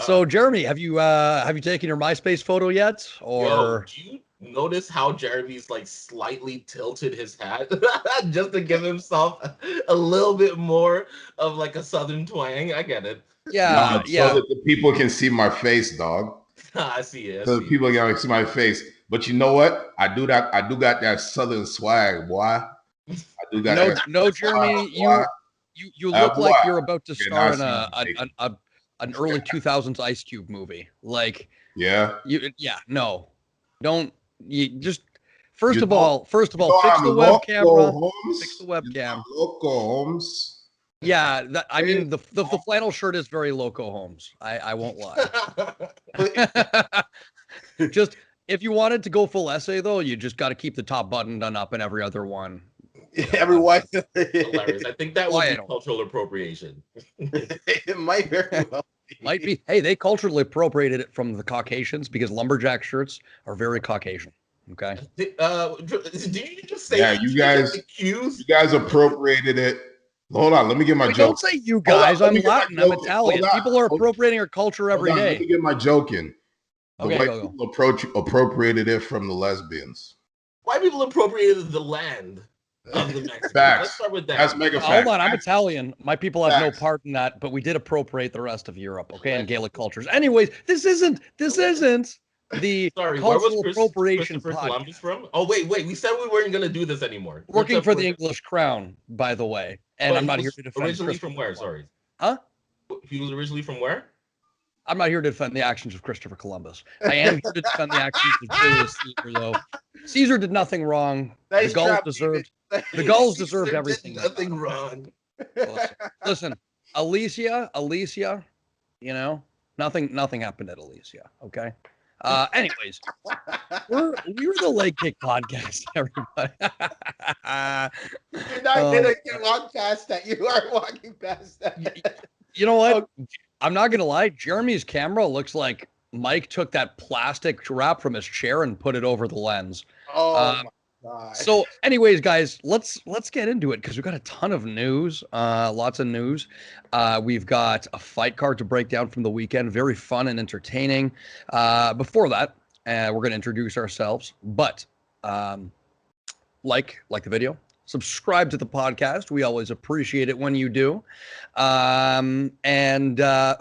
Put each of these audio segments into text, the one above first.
So Jeremy, have you taken your MySpace photo yet? Or do you notice how Jeremy's like slightly tilted his hat just to give himself a little bit more of like a southern twang? I get it. yeah, So that the people can see my face, dog. I see it. So the people can see my face. But you know what? I do got that southern swag, boy. I do got no, Jeremy, you look like you're about to star in an early 2000s Ice Cube movie. Like, no, don't you just first of all, fix the web camera. Fix the webcam. Loco Holmes. Yeah, I mean the flannel shirt is very Loco Holmes. I won't lie. Just if you wanted to go full essay though, you just got to keep the top button done up in every other one. Everyone. Hilarious. I think that would be cultural appropriation. It might very well be. Might be. Hey, they culturally appropriated it from the Caucasians because lumberjack shirts are very Caucasian. Okay. Did you just say you guys appropriated it? Hold on, let me get my joke. Don't say you guys. I'm Latin. I'm Italian. People are appropriating our culture every day. Let me get my joke in. The white people appropriated it from the lesbians. White people appropriated the land of the Mexicans. Let's start with that. That's mega Hold on, I'm Italian. My people have no part in that, but we did appropriate the rest of Europe, okay, and Gaelic cultures. Anyways, this isn't the cultural appropriation podcast. Columbus from? Oh, wait. We said we weren't going to do this anymore. Working for the English crown, by the way. And I'm not here to defend. Originally from where? Sorry. Huh? He was originally from where? I'm not here to defend the actions of Christopher Columbus. I am here to defend the actions of Julius Caesar, though. Caesar did nothing wrong. The Gauls deserved everything. Nothing wrong. Listen, Alicia, nothing happened at Alicia, okay? Anyways, we're the Leg Kick Podcast, everybody. You're not gonna walk past that. You are walking past that. You know what? I'm not gonna lie. Jeremy's camera looks like Mike took that plastic wrap from his chair and put it over the lens. Oh my God. So, anyways, guys, let's get into it because we've got a ton of news, lots of news. We've got a fight card to break down from the weekend, very fun and entertaining. Before that, we're going to introduce ourselves, but like the video, subscribe to the podcast. We always appreciate it when you do. And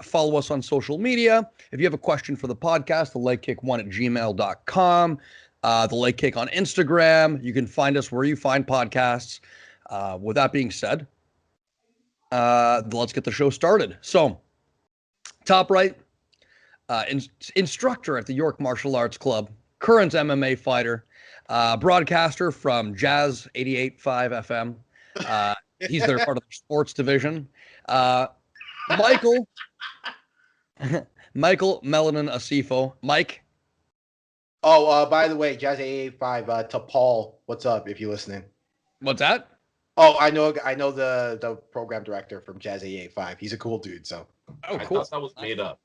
follow us on social media. If you have a question for the podcast, thelegkick1@gmail.com. The Leg Kick on Instagram. You can find us where you find podcasts. With that being said, let's get the show started. So, top right, instructor at the York Martial Arts Club, current MMA fighter, broadcaster from Jazz 88.5 FM. He's their part of the sports division. Michael Melanin Asiffo. Mike. Oh, by the way, Jazz 885 to Paul. What's up? If you're listening. What's that? Oh, I know the program director from Jazz 885. He's a cool dude. So. Oh, cool. I thought that was made up.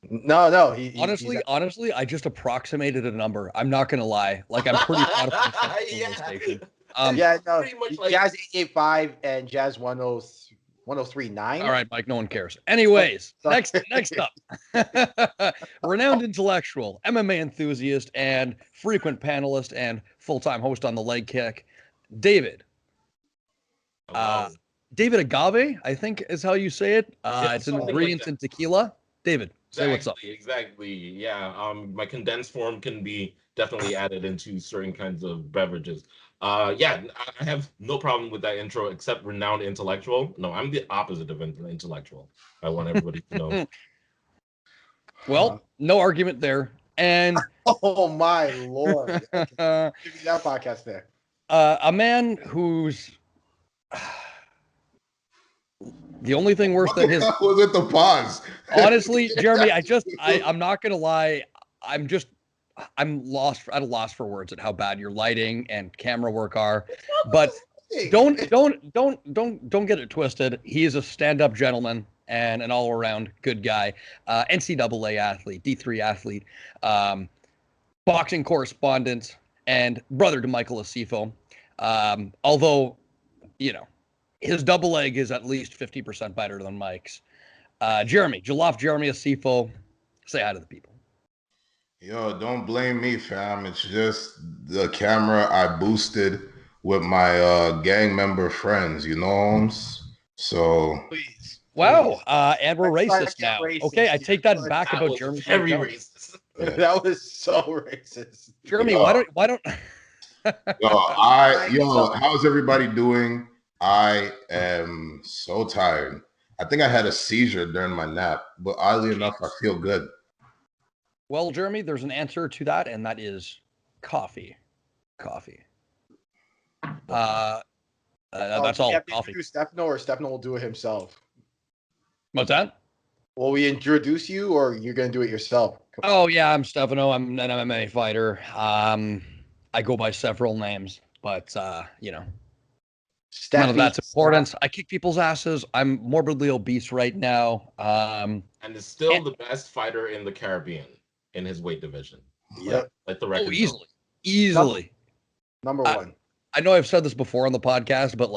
No. Honestly, I just approximated a number. I'm not gonna lie. Like, I'm pretty proud of myself. Station. Pretty much like Jazz 885 and Jazz 103.9. All right, Mike. No one cares. Anyways, next up, renowned intellectual, MMA enthusiast, and frequent panelist and full-time host on the Leg Kick, David. David Agave, I think is how you say it. It's an ingredient in tequila. David, say what's up. Exactly. Yeah. My condensed form can be definitely added into certain kinds of beverages. I have no problem with that intro, except renowned intellectual. No, I'm the opposite of intellectual. I want everybody to know. Well, no argument there. And oh my Lord, give me that podcast there. A man who's the only thing worse than his was it the pause. Honestly, Jeremy, I'm not gonna lie. I'm at a loss for words at how bad your lighting and camera work are. But don't get it twisted. He is a stand-up gentleman and an all-around good guy. NCAA athlete, D3 athlete, boxing correspondent, and brother to Michael Asiffo. Although, his double leg is at least 50% better than Mike's. Jeremy Asiffo, Say hi to the people. Yo, don't blame me, fam. It's just the camera I boosted with my gang member friends, you know? So Please. Wow, and we're Let's try to racist get now. racist Okay, I here. take that back That about was Jeremy. very racist. That was so racist. Jeremy, Yo. why don't How's everybody doing? I am so tired. I think I had a seizure during my nap, but oddly enough, I feel good. Well, Jeremy, there's an answer to that, and that is coffee. Coffee. That's all. Coffee. Stefano, or Stefano will do it himself. What's that? Will we introduce you, or you're gonna do it yourself? Oh yeah, I'm Stefano. I'm an MMA fighter. I go by several names, but none of that's important. I kick people's asses. I'm morbidly obese right now. And is still the best fighter in the Caribbean in his weight division. Yep. Like the record. Easily. Number one. I know I've said this before on the podcast, but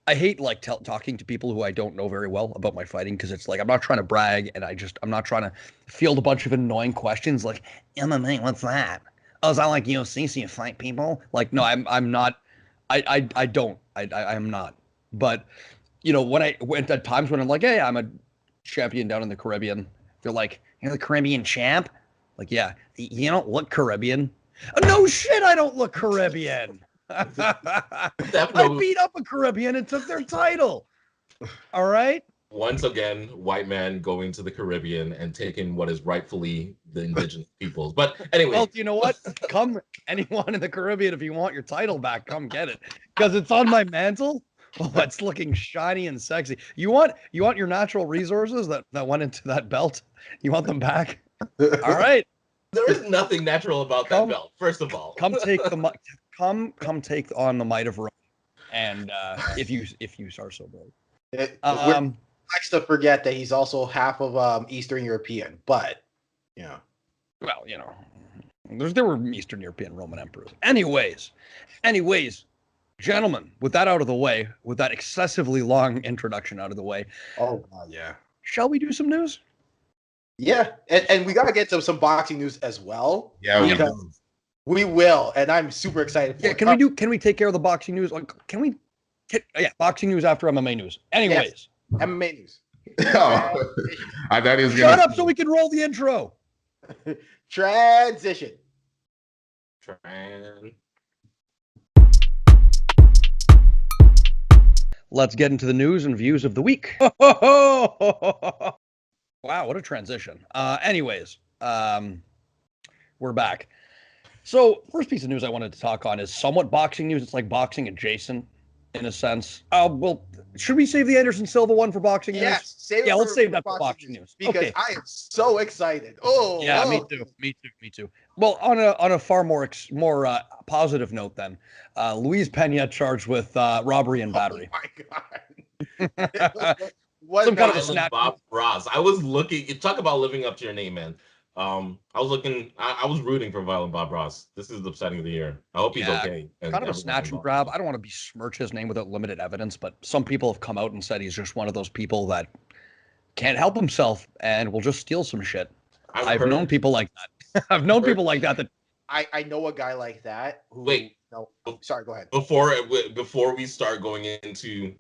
I hate talking to people who I don't know very well about my fighting, because it's like I'm not trying to brag, and I'm not trying to field a bunch of annoying questions like MMA, what's that? Oh, is that like UFC? So you fight people? Like, no, I'm not. I am not. But when I went at times when I'm like, hey, I'm a champion down in the Caribbean, they're like, you're the Caribbean champ? Like, yeah, you don't look Caribbean. Oh, no shit, I don't look Caribbean. I beat up a Caribbean and took their title. All right. Once again, white man going to the Caribbean and taking what is rightfully the indigenous peoples. But anyway. Well, you know what? Come, anyone in the Caribbean, if you want your title back, come get it, because it's on my mantle. Oh, it's looking shiny and sexy. You want your natural resources that went into that belt? You want them back? All right. There is nothing natural about that belt. First of all, come take on the might of Rome, and if you are so brave. Likes to forget that he's also half of Eastern European, but well, there were Eastern European Roman emperors. Anyways, gentlemen, with that out of the way, with that excessively long introduction out of the way, shall we do some news? Yeah, and we gotta get to some boxing news as well. Yeah, we will, and I'm super excited for it. Can we take care of the boxing news? Like, boxing news after MMA news. Anyways. Yes. MMA news. That is Shut up so we can roll the intro. Transition. Let's get into the news and views of the week. Wow, what a transition. Anyways, we're back. So, first piece of news I wanted to talk on is somewhat boxing news. It's like boxing adjacent in a sense. Well, should we save the Anderson Silva one for boxing news? Yes, let's save that for boxing news. Because I am so excited. Me too. Well, on a far more positive note then, Luiz Pena charged with robbery and battery. Oh my God. Some kind of a snap. Bob Ross. I was looking. You talk about living up to your name, man. I was looking. I was rooting for Violent Bob Ross. This is the upsetting of the year. I hope he's okay. Kind of a snatch and grab. I don't want to besmirch his name without limited evidence, but some people have come out and said he's just one of those people that can't help himself and will just steal some shit. I've known people like that. I've known people like that. I know a guy like that. Sorry, go ahead. Before we start going into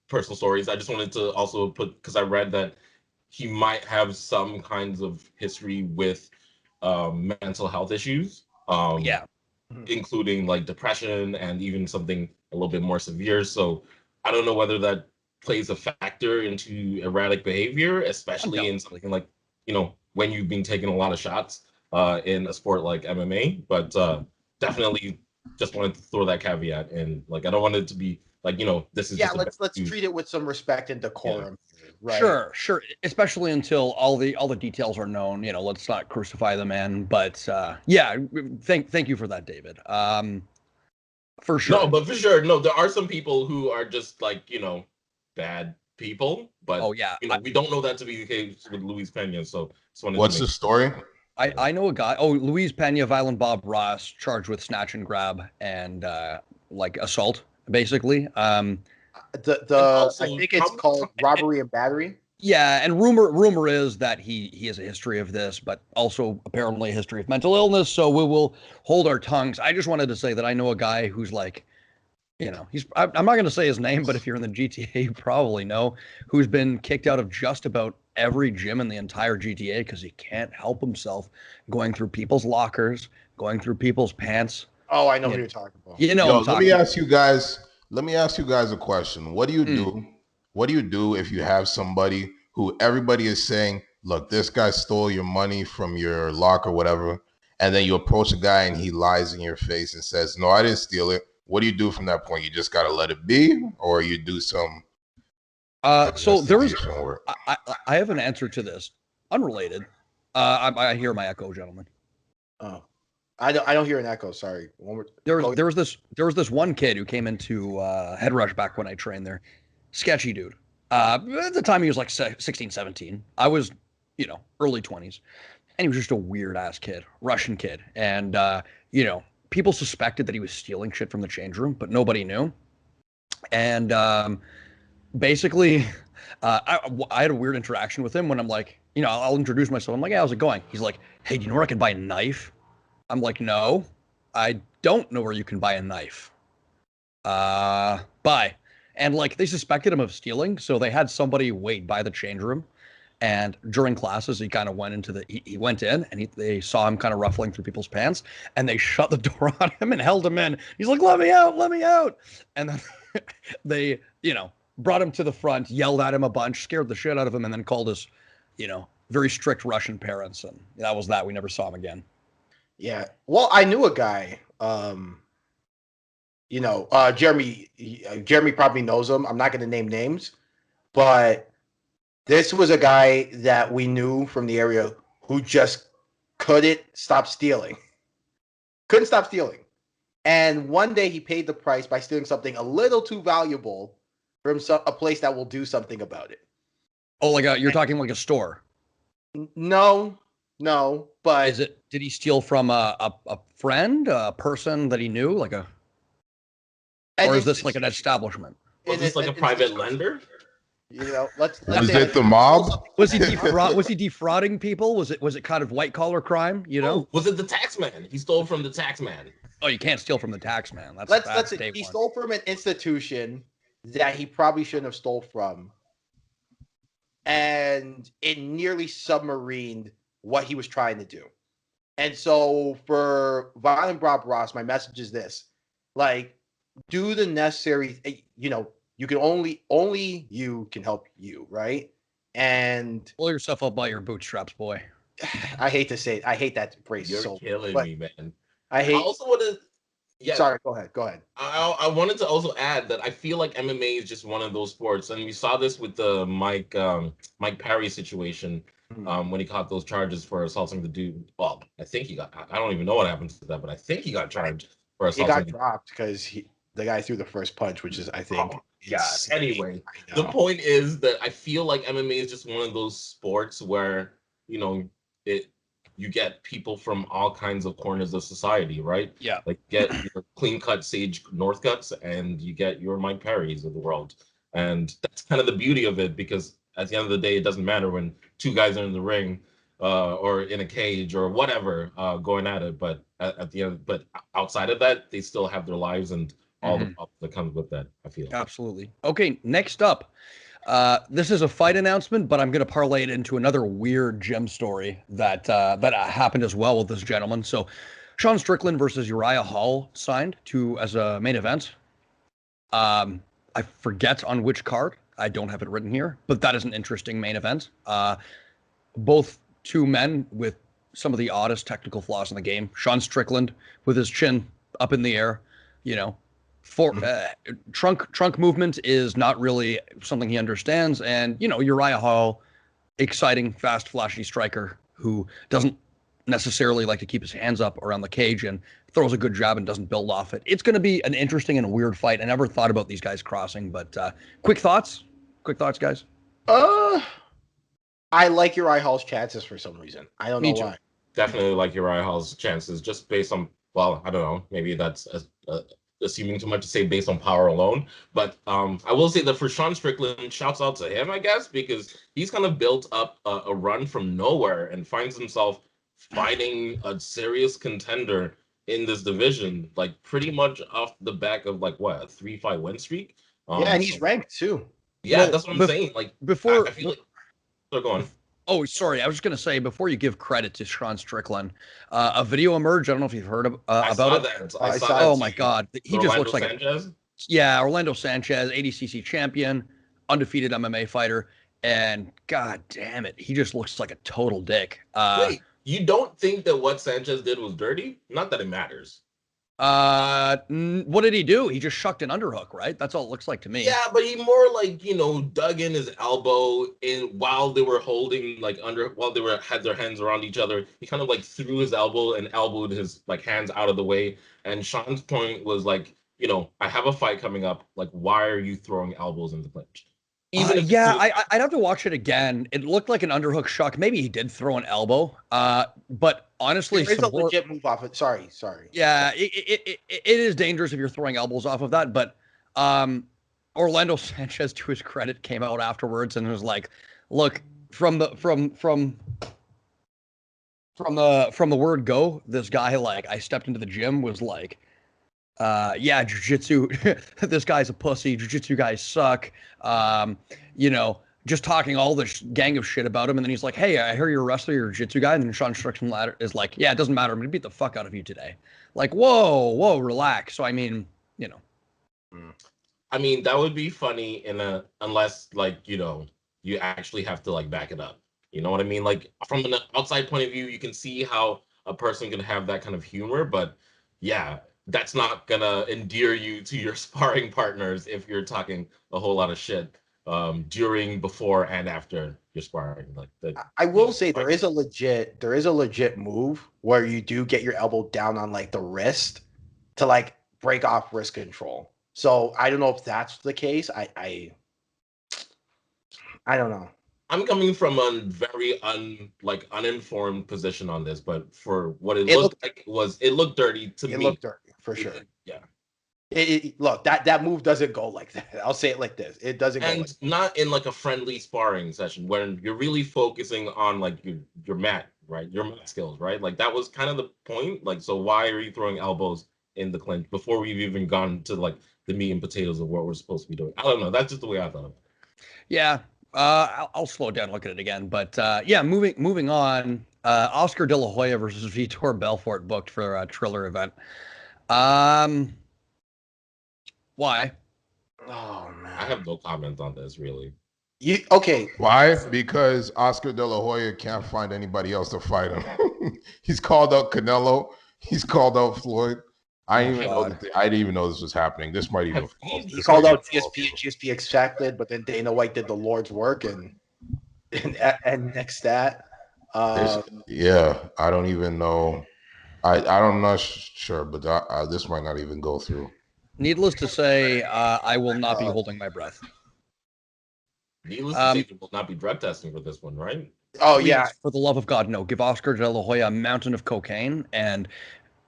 personal stories, I just wanted to also put, because I read that he might have some kinds of history with mental health issues, including like depression and even something a little bit more severe. So I don't know whether that plays a factor into erratic behavior, especially in something like, when you've been taking a lot of shots in a sport like MMA. But definitely just wanted to throw that caveat in. Like, I don't want it to be like, this is let's treat it with some respect and decorum. Yeah. Right. Sure. Especially until all the details are known. Let's not crucify the man. But thank you for that, David. For sure. No, but for sure, no. There are some people who are just like bad people. But we don't know that to be the case with Luiz Pena. So what's the story? I know a guy. Oh, Luiz Pena, Violent Bob Ross, charged with snatch and grab and assault, basically. I think it's called robbery and battery. Yeah, and rumor is that he has a history of this, but also apparently a history of mental illness. So we will hold our tongues. I just wanted to say that I know a guy who's like, I'm not going to say his name, but if you're in the GTA, you probably know, who's been kicked out of just about every gym in the entire GTA because he can't help himself going through people's lockers, going through people's pants. Oh, I know who you're talking about. Let me ask you guys a question. What do you do? What do you do if you have somebody who everybody is saying, look, this guy stole your money from your locker, whatever, and then you approach a guy and he lies in your face and says, no, I didn't steal it. What do you do from that point? You just got to let it be, or you do some so there is work? I have an answer to this, unrelated. I hear my echo, gentlemen. Oh, I don't hear an echo. Sorry. There was this one kid who came into Head Rush back when I trained there. Sketchy dude. At the time he was like 16, 17. I was, early 20s. And he was just a weird ass kid, Russian kid. And, people suspected that he was stealing shit from the change room, but nobody knew. And basically, I had a weird interaction with him when I'm like, I'll introduce myself. I'm like, hey, how's it going? He's like, hey, do you know where I can buy a knife? I'm like, no, I don't know where you can buy a knife. Bye. And like they suspected him of stealing, so they had somebody wait by the change room. And during classes, he kind of went into he went in and they saw him kind of ruffling through people's pants, and they shut the door on him and held him in. He's like, let me out. And then they, brought him to the front, yelled at him a bunch, scared the shit out of him, and then called his, very strict Russian parents. And that was that. We never saw him again. Yeah. Well, I knew a guy, Jeremy probably knows him. I'm not going to name names, but this was a guy that we knew from the area who just couldn't stop stealing. And one day he paid the price by stealing something a little too valuable from a place that will do something about it. Oh, you're talking like a store? No, but did he steal from a friend, a person that he knew, or is this like an establishment? Was this like a private lender? Let's was it the mob? Was he defrauding people? Was it kind of white collar crime? Was it the tax man? He stole from the tax man. Oh, you can't steal from the tax man. He stole from an institution that he probably shouldn't have stole from, and it nearly submarined what he was trying to do. And so for Violent Bob Ross, my message is this: do the necessary. You can only you can help you, right? And pull yourself up by your bootstraps, boy. I hate to say it. I hate that phrase. You're killing me, man. I also want to. Yeah. Sorry, go ahead. I wanted to also add that I feel like MMA is just one of those sports, and we saw this with the Mike Perry situation when he caught those charges for assaulting the dude. Well, I think he got. I don't even know what happened to that, but I think he got charged for assaulting. He got dropped because the guy threw the first punch, which is, I think. Yeah. Anyway, the point is that I feel like MMA is just one of those sports where you get people from all kinds of corners of society, right? Yeah. Like get your clean-cut Sage Northcuts and you get your Mike Perrys of the world. And that's kind of the beauty of it, because at the end of the day, it doesn't matter when two guys are in the ring or in a cage or whatever going at it. But at the end, but outside of that, they still have their lives and all the problems that comes with that, I feel. Absolutely. Okay, next up. This is a fight announcement, but I'm going to parlay it into another weird gem story that happened as well with this gentleman. So, Sean Strickland versus Uriah Hall signed as a main event. I forget on which card. I don't have it written here, but that is an interesting main event. Both two men with some of the oddest technical flaws in the game. Sean Strickland with his chin up in the air, trunk movement is not really something he understands, and Uriah Hall, exciting, fast, flashy striker who doesn't necessarily like to keep his hands up around the cage and throws a good jab and doesn't build off it. It's going to be an interesting and a weird fight. I never thought about these guys crossing, but quick thoughts, guys. I like Uriah Hall's chances for some reason. I don't know why. Definitely like Uriah Hall's chances, just based on, well, I don't know, maybe that's assuming too much to say based on power alone. But I will say that for Sean Strickland, shouts out to him, I guess, because he's kind of built up a run from nowhere and finds himself fighting a serious contender in this division, like pretty much off the back of like what, a 3-fight win streak. Yeah, and he's ranked too. Yeah, Well, that's what I'm saying. Like before, I feel like they're going. Oh, sorry. I was just going to say, before you give credit to Sean Strickland, a video emerged. I don't know if you've heard about it. I saw that. Oh, my God. He just looks like Sanchez? Orlando Sanchez, ADCC champion, undefeated MMA fighter. And God damn it, he just looks like a total dick. Wait, you don't think that what Sanchez did was dirty? Not that it matters. What did he do? He just shucked an underhook, right? That's all it looks like to me. Yeah, but he more like, dug in his elbow while they were holding while they had their hands around each other. He kind of like threw his elbow and elbowed his like hands out of the way. And Sean's point was like, I have a fight coming up. Like, why are you throwing elbows in the clinch? I'd have to watch it again. It looked like an underhook shuck. Maybe he did throw an elbow. But honestly, it's a legit move off it. Sorry. Yeah, it is dangerous if you're throwing elbows off of that. But Orlando Sanchez, to his credit, came out afterwards and was like, "Look, from the word go, this guy, like, I stepped into the gym, was like, yeah, jiu-jitsu, this guy's a pussy, jiu-jitsu guys suck, just talking all this gang of shit about him, and then he's like, hey, I hear you're a wrestler, you're a jiu-jitsu guy, and then Sean Strickland is like, yeah, it doesn't matter, I'm gonna beat the fuck out of you today. Like, whoa, relax. So, I mean, I mean, that would be funny unless, like, you actually have to, like, back it up. You know what I mean? Like, from an outside point of view, you can see how a person can have that kind of humor, but yeah, that's not gonna endear you to your sparring partners if you're talking a whole lot of shit during, before, and after your sparring. Like that. I will say there is a legit move where you do get your elbow down on like the wrist to like break off wrist control. So I don't know if that's the case. I don't know. I'm coming from a very uninformed position on this, but for what it looked like, it looked dirty to me. It looked dirty for sure. Yeah. Look, that move doesn't go like that. I'll say it like this: it doesn't go. And not in like a friendly sparring session when you're really focusing on like your mat, right? Your mat skills, right? Like that was kind of the point. Like, so why are you throwing elbows in the clinch before we've even gone to like the meat and potatoes of what we're supposed to be doing? I don't know. That's just the way I thought of it. Yeah. I'll slow down and look at it again, but yeah, moving on. Oscar De La Hoya versus Vitor Belfort booked for a Triller event. Why? Oh man, I have no comment on this really. Okay? Why? Because Oscar De La Hoya can't find anybody else to fight him. He's called out Canelo. He's called out Floyd. I didn't even know this was happening. This might even. He called out GSP and GSP accepted, but then Dana White did the Lord's work and next that. Yeah, I don't even know. I'm not sure, but this might not even go through. Needless to say, I will not be holding my breath. Needless to say, you will not be drug testing for this one, right? Oh Please, yeah, for the love of God, no. Give Oscar De La Hoya a mountain of cocaine and.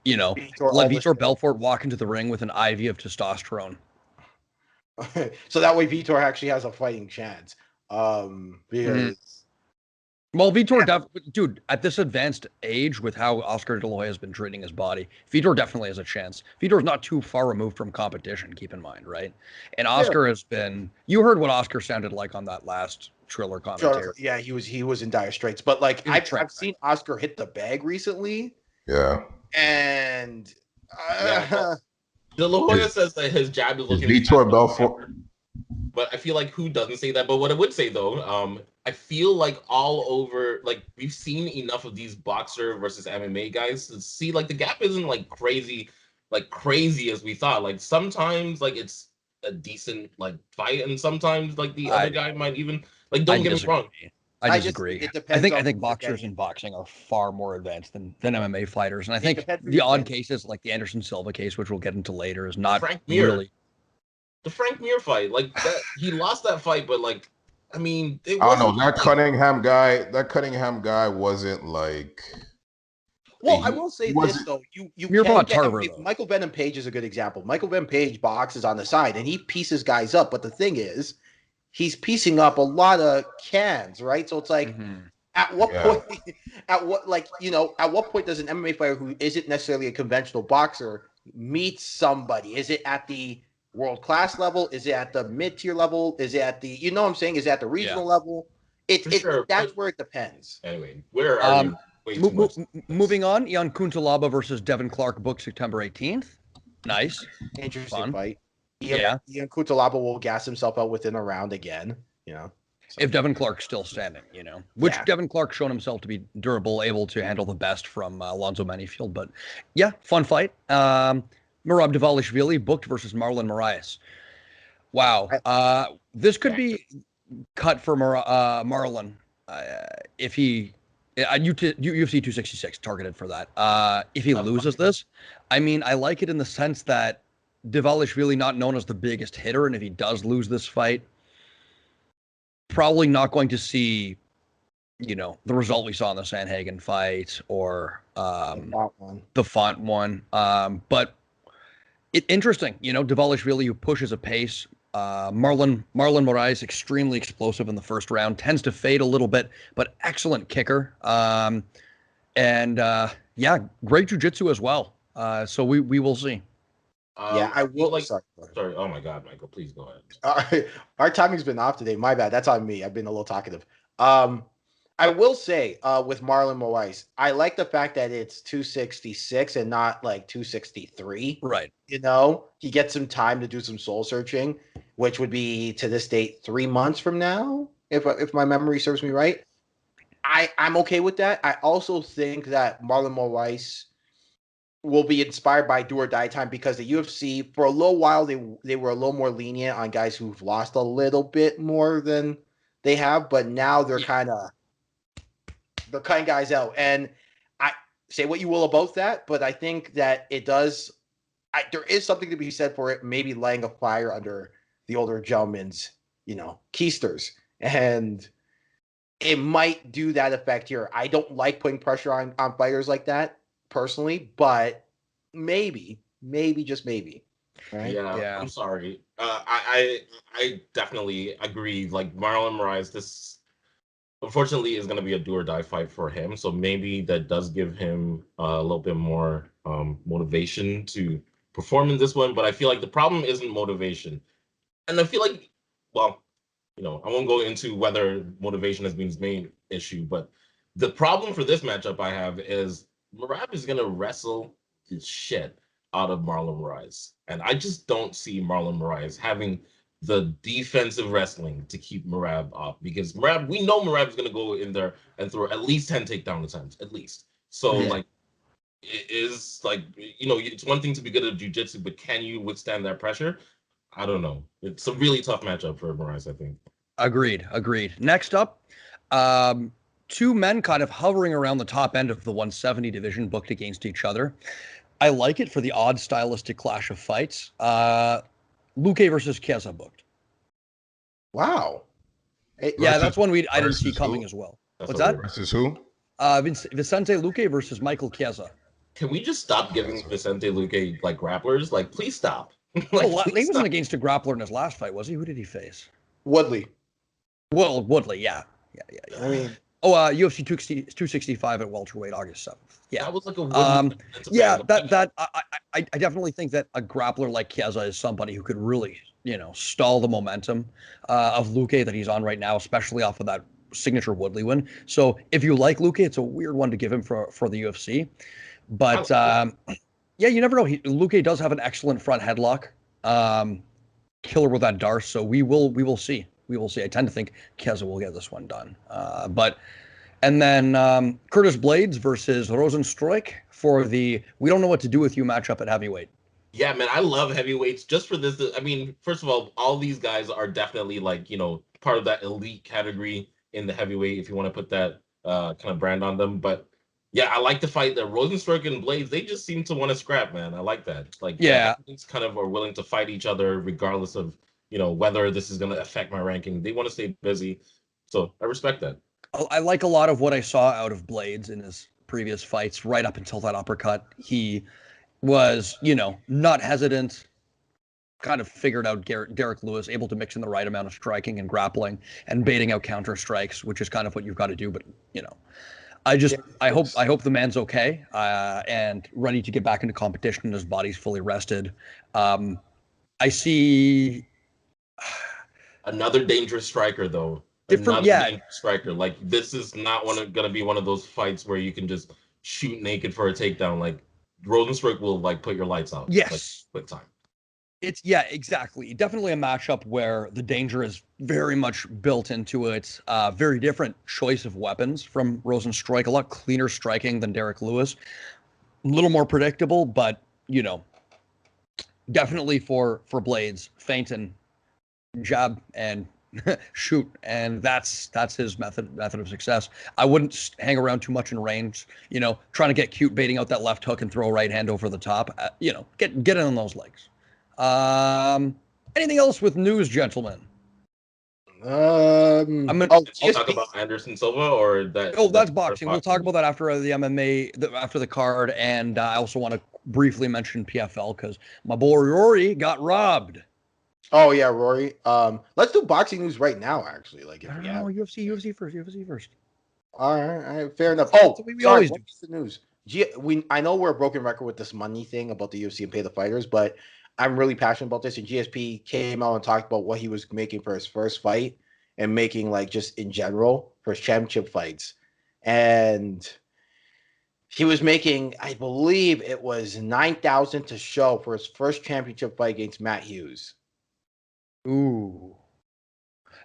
Let Vitor Belfort walk into the ring with an IV of testosterone. So that way Vitor actually has a fighting chance. Because well, Vitor, dude, at this advanced age with how Oscar De La Hoya has been treating his body, Vitor definitely has a chance. Vitor's not too far removed from competition, keep in mind, right? And Oscar has been. You heard what Oscar sounded like on that last Triller commentary. Yeah, he was in dire straits. But like I've seen Oscar hit the bag recently. Yeah. And De La Hoya says that his jab is looking Vitor Belfort. But I feel like who doesn't say that? But what I would say though, I feel like all over, like we've seen enough of these boxer versus MMA guys to see like the gap isn't like crazy as we thought. Like sometimes like it's a decent like fight, and sometimes like the other guy might even like don't get me wrong. I disagree. I think boxers in boxing are far more advanced than MMA fighters, and I think the odd cases like the Anderson Silva case, which we'll get into later, is not really. The Frank Mir fight, like that, he lost that fight, but like, I mean, I don't know, that Cunningham guy wasn't like. Well, I will say this though, you You're can about get Tarver, though. Michael Venom Page is a good example. Michael Venom Page boxes on the side and he pieces guys up, but the thing is, he's piecing up a lot of cans, right? So it's like, at what point, at what point does an MMA fighter who isn't necessarily a conventional boxer meet somebody? Is it at the world class level? Is it at the mid tier level? Is it at the, you know what I'm saying? Is it at the regional level? That's where it depends. Anyway, where are we? Way too much. Moving on, Ian Kuntalaba versus Devin Clark, booked September 18th. Nice. Interesting fight. Ian Kuntalaba will gas himself out within a round again, you know. So. If Devin Clark's still standing, you know, which Devin Clark's shown himself to be durable, able to handle the best from Alonzo Manifield. But yeah, fun fight. Merab Dvalishvili booked versus Marlon Moraes. Wow. This could be cut for Marlon if he UFC 266 targeted for that. If he loses this, I mean, I like it in the sense that Dvalishvili not known as the biggest hitter, and if he does lose this fight, probably not going to see, you know, the result we saw in the Sanhagen fight or the Font one. But interesting, you know, Dvalishvili who pushes a pace. Marlon Moraes, extremely explosive in the first round, tends to fade a little bit, but excellent kicker. Yeah, great jiu-jitsu as well. So we will see. I will like. Sorry. Oh my God, Michael, please go ahead. Our timing's been off today. My bad. That's on me. I've been a little talkative. I will say with Marlon Moraes, I like the fact that it's 266 and not like 263. Right. You know, he gets some time to do some soul searching, which would be to this date 3 months from now, if my memory serves me right. I'm okay with that. I also think that Marlon Moraes will be inspired by do or die time because the UFC, for a little while, they were a little more lenient on guys who've lost a little bit more than they have, but now they're cutting guys out. And I say what you will about that, but I think that it does. There is something to be said for it, maybe lighting a fire under the older gentlemen's, you know, keisters, and it might do that effect here. I don't like putting pressure on fighters like that personally, but maybe just maybe. Right? Yeah. I'm sorry. I definitely agree. Like Marlon Moraes, this unfortunately is going to be a do or die fight for him. So maybe that does give him a little bit more motivation to perform in this one. But I feel like the problem isn't motivation, and I feel like, well, you know, I won't go into whether motivation has been his main issue, but the problem for this matchup I have is Merab is going to wrestle his shit out of Marlon Moraes. And I just don't see Marlon Moraes having the defensive wrestling to keep Merab up, because Merab, we know Merab is going to go in there and throw at least 10 takedown attempts, at least. So, like, it is like, you know, it's one thing to be good at jiu-jitsu, but can you withstand that pressure? I don't know. It's a really tough matchup for Moraes, I think. Agreed. Next up, two men kind of hovering around the top end of the 170 division booked against each other. I like it for the odd stylistic clash of fights. Luque versus Quezo booked. Wow. That's one I didn't see coming as well. What's that? Versus who? Vicente Luque versus Michael Quezo. Can we just stop giving Vicente Luque like grapplers? Like, please stop. He wasn't against a grappler in his last fight, was he? Who did he face? Woodley. Well, Woodley, yeah. I mean, UFC 265 at welterweight, August 7th. Yeah, that was like a I definitely think that a grappler like Quezo is somebody who could really, you know, stall the momentum of Luque that he's on right now, especially off of that signature Woodley win. So if you like Luque, it's a weird one to give him for the UFC, but yeah, you never know. Luque does have an excellent front headlock, killer with that Darce. So we will see. I tend to think Quezo will get this one done. And then Curtis Blades versus Rosenstroik for the we don't know what to do with you matchup at heavyweight. Yeah, man, I love heavyweights just for this. I mean, first of all these guys are definitely like, you know, part of that elite category in the heavyweight, if you want to put that kind of brand on them. But yeah, I like the fight that Rosenstroik and Blades, they just seem to want to scrap, man. I like that. Like, yeah, kind of are willing to fight each other regardless of, you know, whether this is going to affect my ranking. They want to stay busy. So I respect that. I like a lot of what I saw out of Blades in his previous fights, right up until that uppercut, he was, not hesitant, kind of figured out Derek Lewis, able to mix in the right amount of striking and grappling and baiting out counter strikes, which is kind of what you've got to do. But, I hope the man's okay and ready to get back into competition and his body's fully rested. I see another dangerous striker, though. Dangerous striker. Like, this is not going to be one of those fights where you can just shoot naked for a takedown. Like, Rosenstroik will put your lights out. Yes, quick time. Exactly. Definitely a matchup where the danger is very much built into it. Very different choice of weapons from Rosenstroik. A lot cleaner striking than Derek Lewis. A little more predictable, but definitely for blades, feint and jab and shoot, and that's his method of success. I wouldn't hang around too much in range. Trying to get cute, baiting out that left hook and throw a right hand over the top. Get in on those legs. Anything else with news, gentlemen? I'll talk about Anderson Silva or that. Oh, that's boxing. We'll talk about that after the MMA, after the card, and I also want to briefly mention PFL because my boy Rory got robbed. Oh yeah, Rory. Let's do boxing news right now. Actually, UFC first. All right, fair enough. We always do. What's the news? I know we're a broken record with this money thing about the UFC and pay the fighters, but I'm really passionate about this. And GSP came out and talked about what he was making for his first fight and making just in general for his championship fights. And he was making, I believe it was $9,000 to show for his first championship fight against Matt Hughes. Ooh.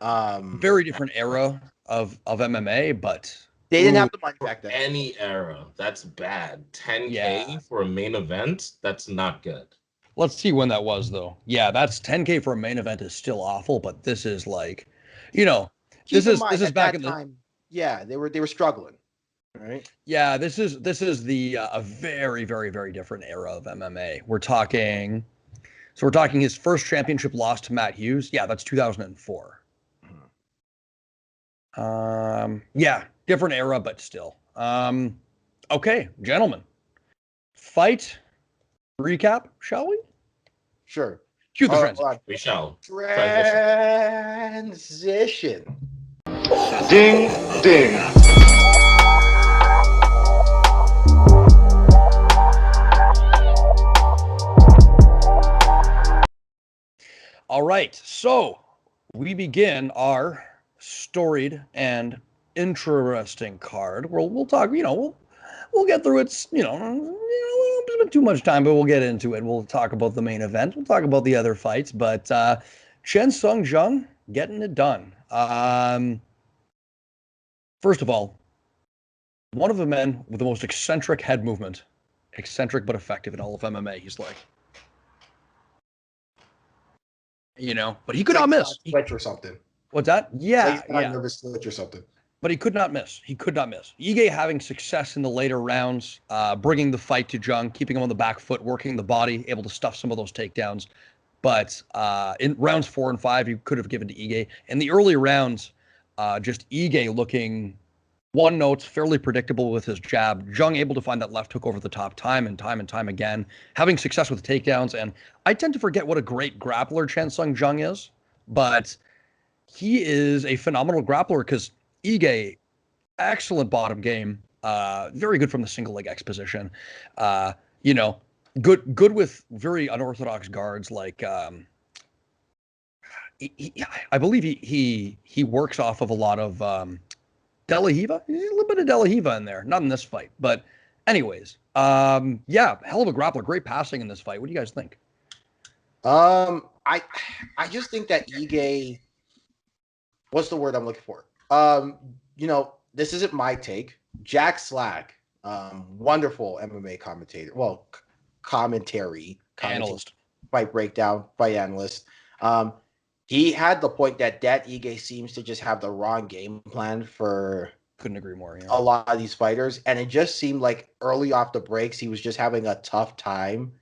Very different era of MMA, but they didn't have the money back then. Any era. That's bad. 10K for a main event? That's not good. Let's see when that was, though. Yeah, that's 10K for a main event is still awful, but this is this is back in the time. Yeah, they were struggling, right? Yeah, this is the a very, very, very different era of MMA. We're talking his first championship loss to Matt Hughes. Yeah, that's 2004. Yeah, different era, but still. Okay, gentlemen, fight recap, shall we? Sure. Cue the transition. We shall. Transition. Ding, ding. All right, so we begin our storied and interesting card. We'll talk. We'll get through it. It's been too much time, but we'll get into it. We'll talk about the main event. We'll talk about the other fights, but Chen Sung Jung getting it done. First of all, one of the men with the most eccentric head movement, eccentric but effective in all of MMA. He's like, but he could not miss. Switch or something. What's that? Yeah, nervous switch or something. But he could not miss. Ige having success in the later rounds, bringing the fight to Jung, keeping him on the back foot, working the body, able to stuff some of those takedowns. But in rounds 4 and 5, he could have given to Ige. In the early rounds, just Ige looking one note, fairly predictable with his jab. Jung able to find that left hook over the top time and time again, having success with takedowns. And I tend to forget what a great grappler Chen Sung Jung is, but he is a phenomenal grappler because Ige, excellent bottom game, very good from the single leg X position. Good with very unorthodox guards like I believe he works off of a lot of De La Riva. There's a little bit of De La Riva in there, not in this fight, but anyways, hell of a grappler, great passing in this fight. What do you guys think? I just think that Ige, what's the word I'm looking for? This isn't my take. Jack Slack, wonderful MMA commentator. Well, commentary analyst, fight breakdown, fight analyst. He had the point that Ige seems to just have the wrong game plan for. Couldn't agree more. Yeah. A lot of these fighters, and it just seemed like early off the breaks, he was just having a tough time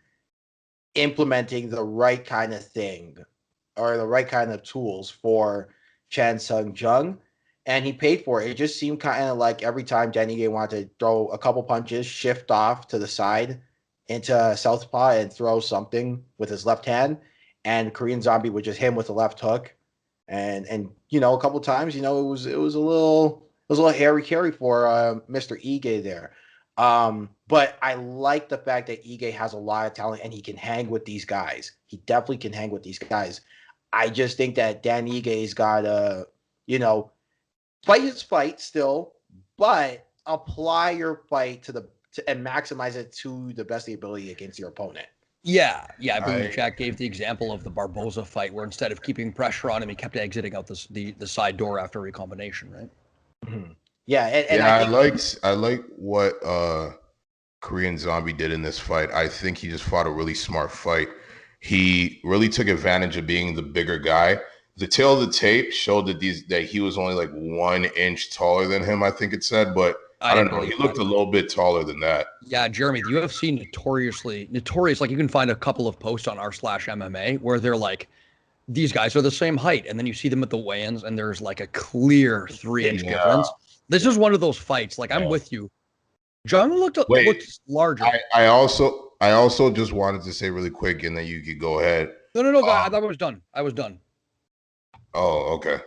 implementing the right kind of thing or the right kind of tools for Chen Sung Jung. and he paid for it. It just seemed kind of like every time Dan Ige wanted to throw a couple punches, shift off to the side into southpaw and throw something with his left hand, and Korean Zombie would just hit him with the left hook, and a couple times, it was a little hairy carry for Mr. Ige there. But I like the fact that Ige has a lot of talent and he can hang with these guys. He definitely can hang with these guys. I just think that Dan Ige's got to, fight his fight still, but apply your fight and maximize it to the best of the ability against your opponent. Yeah. I believe Jack gave the example of the Barboza fight where instead of keeping pressure on him, he kept exiting out the side door after recombination, right? Mm-hmm. Yeah, I like what Korean Zombie did in this fight. I think he just fought a really smart fight. He really took advantage of being the bigger guy. The tail of the tape showed that he was only like 1 inch taller than him, I think it said, but I don't know. He looked a little bit taller than that. Yeah, Jeremy, the UFC notorious, like you can find a couple of posts on r/MMA where they're like, these guys are the same height. And then you see them at the weigh-ins and there's like a clear 3-inch difference. This is one of those fights. Like, I'm with you. Jung looked larger. I also just wanted to say really quick, and then you could go ahead. No, I thought I was done. I was done. Oh, okay.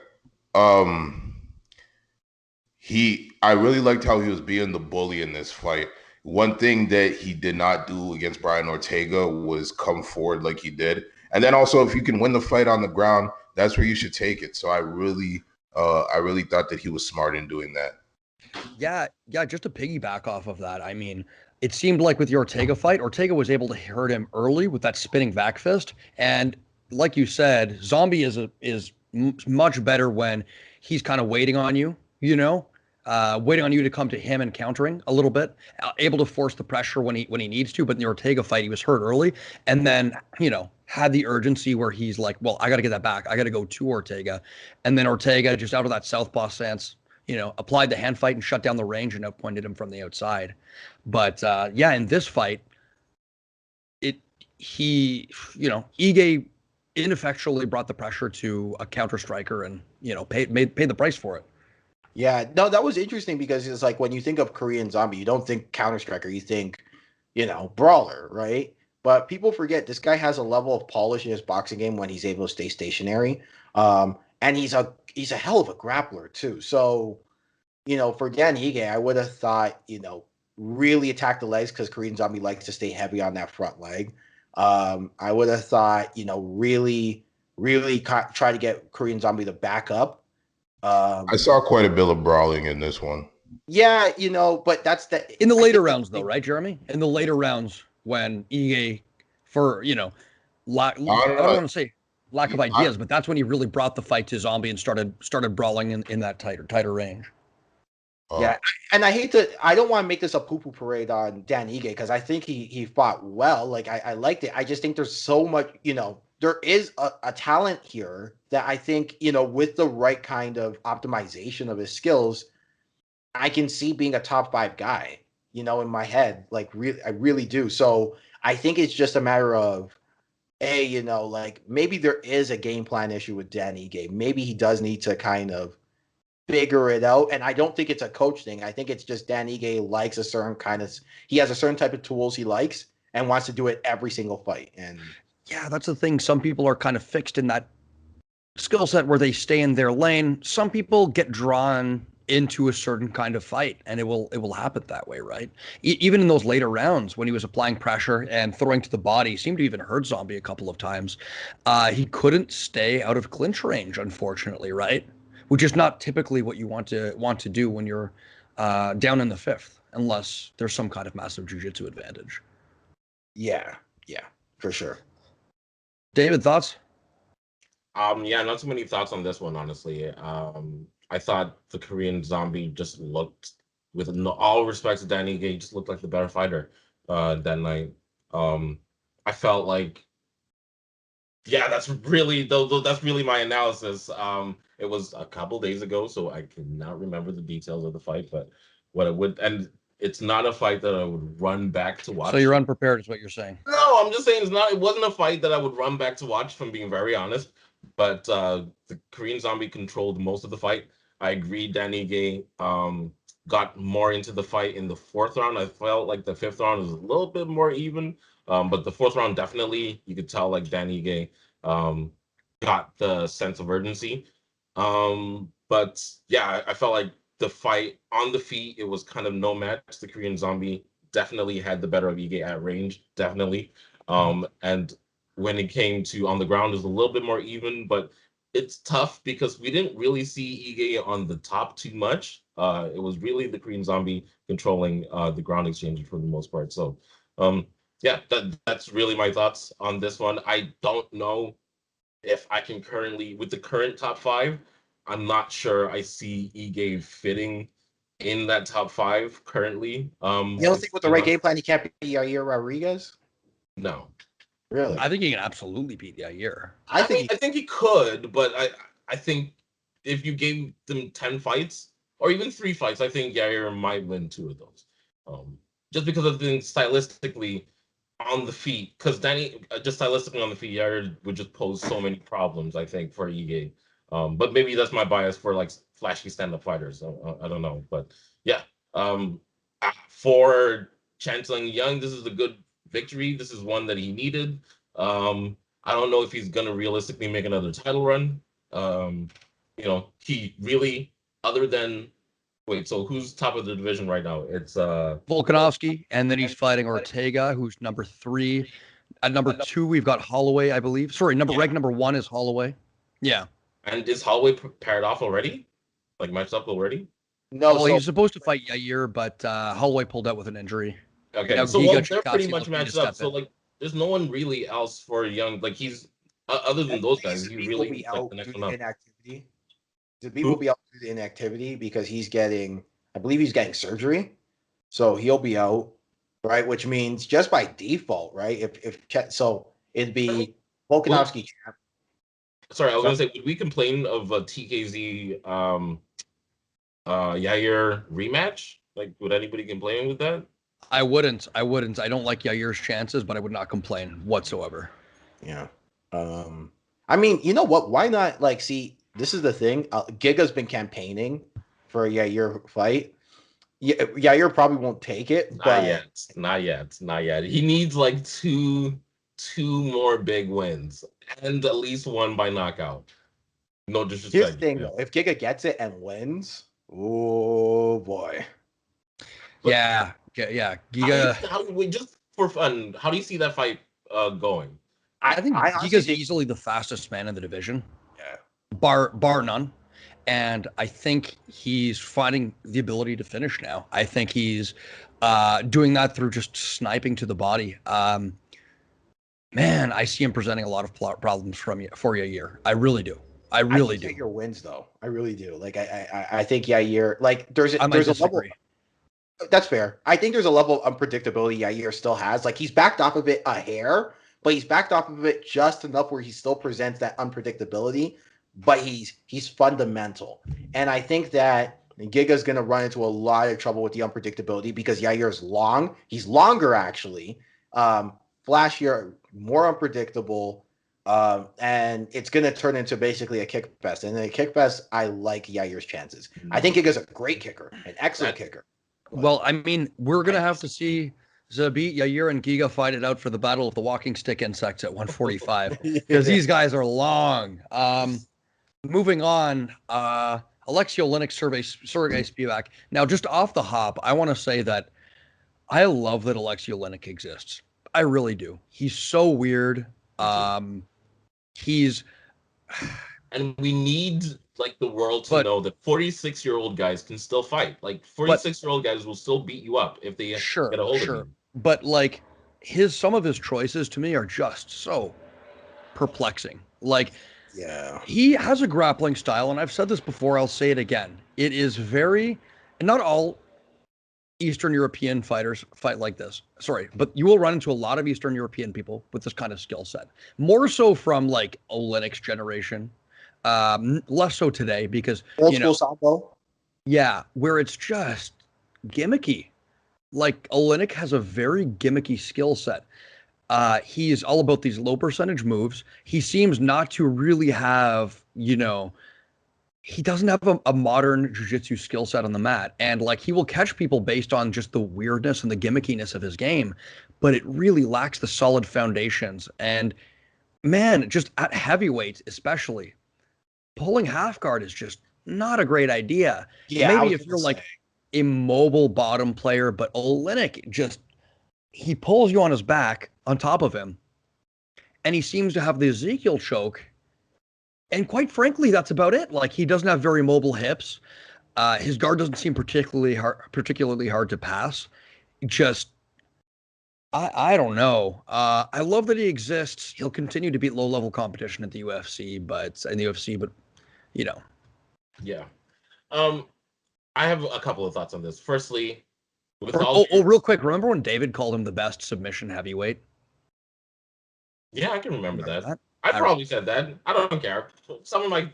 I really liked how he was being the bully in this fight. One thing that he did not do against Brian Ortega was come forward like he did. And then also, if you can win the fight on the ground, that's where you should take it. So I really thought that he was smart in doing that. Yeah. Just to piggyback off of that, I mean, it seemed like with the Ortega fight, Ortega was able to hurt him early with that spinning back fist. And like you said, Zombie is much better when he's kind of waiting on you, waiting on you to come to him and countering a little bit, able to force the pressure when he needs to. But in the Ortega fight, he was hurt early, and then had the urgency where he's like, well, I got to get that back. I got to go to Ortega, and then Ortega just out of that southpaw stance, applied the hand fight and shut down the range and outpointed him from the outside. But in this fight, Ige ineffectually brought the pressure to a counter striker and paid the price for it. Yeah, no, that was interesting because it's like when you think of Korean Zombie, you don't think counter striker, you think brawler, right? But people forget this guy has a level of polish in his boxing game when he's able to stay stationary, and he's a hell of a grappler too. So for Dan Ige, I would have thought really attack the legs because Korean Zombie likes to stay heavy on that front leg. I would have thought, really try to get Korean Zombie to back up. I saw quite a bit of brawling in this one. Yeah, but that's in the later rounds, though, right, Jeremy? In the later rounds, when Ige, for I don't want to say lack of ideas, but that's when he really brought the fight to Zombie and started brawling in that tighter range. Yeah, and I don't want to make this a poo-poo parade on Dan Ige because I think he fought well. Like, I liked it. I just think there's so much, there is a talent here that I think, with the right kind of optimization of his skills, I can see being a top 5 guy, in my head. Like, I really do. So I think it's just a matter of, maybe there is a game plan issue with Dan Ige. Maybe he does need to kind of figure it out. And I don't think it's a coach thing. I think it's just Dan Ige likes he has a certain type of tools he likes and wants to do it every single fight. And yeah, that's the thing. Some people are kind of fixed in that skill set where they stay in their lane. Some people get drawn into a certain kind of fight, and it will happen that way, right? Even in those later rounds when he was applying pressure and throwing to the body, he seemed to even hurt Zombie a couple of times. He couldn't stay out of clinch range, unfortunately, right? Which is not typically what you want to do when you're down in the 5th, unless there's some kind of massive jiu-jitsu advantage. Yeah, for sure. David, thoughts? Not too many thoughts on this one, honestly. I thought the Korean Zombie just looked, with all respect to Danny Gage, just looked like the better fighter that night. I felt like, that's really my analysis. It was a couple days ago, so I cannot remember the details of the fight, but it's not a fight that I would run back to watch. So you're unprepared, is what you're saying? No, I'm just saying it wasn't a fight that I would run back to watch, if I'm being very honest. But the Korean Zombie controlled most of the fight. I agree Danny Gay got more into the fight in the 4th round. I felt like the 5th round was a little bit more even, but the 4th round definitely, you could tell like Danny Gay got the sense of urgency. But yeah, I felt like the fight on the feet, it was kind of no match. The Korean Zombie definitely had the better of Ige at range, definitely. And when it came to on the ground, it was a little bit more even, but it's tough because we didn't really see Ige on the top too much. It was really the Korean Zombie controlling the ground exchange for the most part. So yeah, that's really my thoughts on this one. I don't know if I can currently, with the current top 5, I'm not sure I see Ige fitting in that top 5 currently. You don't think with the right game plan he can't beat Yair Rodriguez? No. Really? I think he can absolutely beat Yair. I think he could, but I think if you gave them 10 fights or even 3 fights, I think Yair might win 2 of those. Just because of the stylistically on the feet, because Danny just stylistically on the feet, Yair would just pose so many problems, I think, for Ige. But maybe that's my bias for like flashy stand-up fighters. I don't know, but yeah. For Chancellor Young, this is a good victory. This is one that he needed. I don't know if he's gonna realistically make another title run. He really, other than so who's top of the division right now? It's Volkanovski, and then he's fighting Ortega, who's number 3. At number 2, we've got Holloway, I believe. Sorry, rank number 1 is Holloway. Yeah. And is Holloway paired off already? Like matched up already? No, well, he's supposed to fight Yair, but Holloway pulled out with an injury. Okay, now, so they're pretty much matched up. So like, there's no one really else for Young. Like he's other than those guys, he really be like out the next due one to up. inactivity. Zabit will be out due to inactivity because I believe he's getting surgery, so he'll be out, right? Which means just by default, right? So it'd be Volkanovski. Sorry, I was gonna say, would we complain of a TKZ Yair rematch? Like, would anybody complain with that? I wouldn't. I don't like Yair's chances, but I would not complain whatsoever. Yeah. I mean, you know what? Why not? Like, see, this is the thing. Giga's been campaigning for a Yair fight. Yeah, Yair probably won't take it. Not yet. He needs like two more big wins and at least one by knockout. No disrespect. Here's the thing, though. If Giga gets it and wins, oh boy. Yeah. Giga. Just for fun, how do you see that fight going? I think Giga's easily the fastest man in the division. Yeah. Bar none. And I think he's finding the ability to finish now. I think he's doing that through just sniping to the body. Man, I see him presenting a lot of problems for Yair. I really do. I really do. Yair wins, though. I really do. Like, I think Yair, like, there's a level. That's fair. I think there's a level of unpredictability Yair still has. Like, he's backed off of it a hair, but he's backed off of it just enough where he still presents that unpredictability, but he's fundamental. And I think that Giga's going to run into a lot of trouble with the unpredictability because Yair's long. He's longer, actually. Flashier, more unpredictable. And it's going to turn into basically a kick fest. And in a kick fest, I like Yair's chances. I think Giga's a great kicker, an excellent kicker. Well, I mean, we're going to have to see Zabit, Yair, and Giga fight it out for the battle of the walking stick insects at 145 because these guys are long. Moving on, Alexei Oleinik, Sergey Spivak. Now, just off the hop, I want to say that I love that Alexei Oleinik exists. I really do. He's so weird. And we need like the world to know that 46-year-old guys can still fight. Like 46-year-old guys will still beat you up if they get a hold of you. But like some of his choices to me are just so perplexing. Like, yeah, he has a grappling style, and I've said this before, I'll say it again. It is very, and not all Eastern European fighters fight like this. Sorry, but you will run into a lot of Eastern European people with this kind of skill set. More so from like Oleinik's generation. Less so today because old school sambo. Yeah, where it's just gimmicky. Like Oleinik has a very gimmicky skill set. He's all about these low percentage moves. He seems not to really have, he doesn't have a modern jiu-jitsu skill set on the mat. And like he will catch people based on just the weirdness and the gimmickiness of his game, but it really lacks the solid foundations. And man, just at heavyweight, especially, pulling half guard is just not a great idea. Yeah, Maybe if you're like a mobile bottom player, but Oleinik just he pulls you on his back on top of him, and he seems to have the Ezekiel choke. And quite frankly, that's about it. Like he doesn't have very mobile hips. His guard doesn't seem particularly hard to pass. Just I don't know. I love that he exists. He'll continue to beat low level competition at the UFC, but you know. Yeah. I have a couple of thoughts on this. Firstly, with real quick, remember when David called him the best submission heavyweight? Yeah, I can remember that. I probably said that. I don't care. Some of my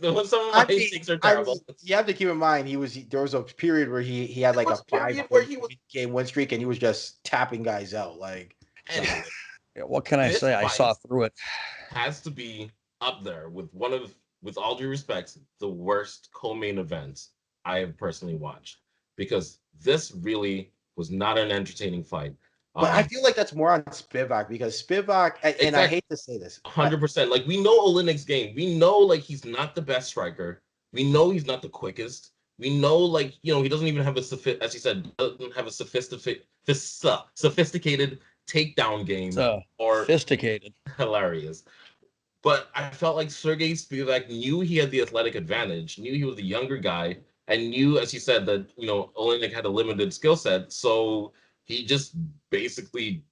instincts are terrible. You have to keep in mind there was a period where he had like a 5-game win streak and he was just tapping guys out. Like, anyway, yeah, what can I say? I saw through it. Has to be up there with with all due respect, the worst co-main events I have personally watched, because this really was not an entertaining fight. But I feel like that's more on Spivak, because Spivak, and I hate to say this, 100%. Like, we know Oleinik's game. We know, like, he's not the best striker. We know he's not the quickest. We know, like, he doesn't even have as you said, doesn't have a sophisticated takedown game. Or sophisticated. Hilarious. But I felt like Sergey Spivak knew he had the athletic advantage, knew he was the younger guy, and knew, as you said, that, Oleinik had a limited skill set. So he just basically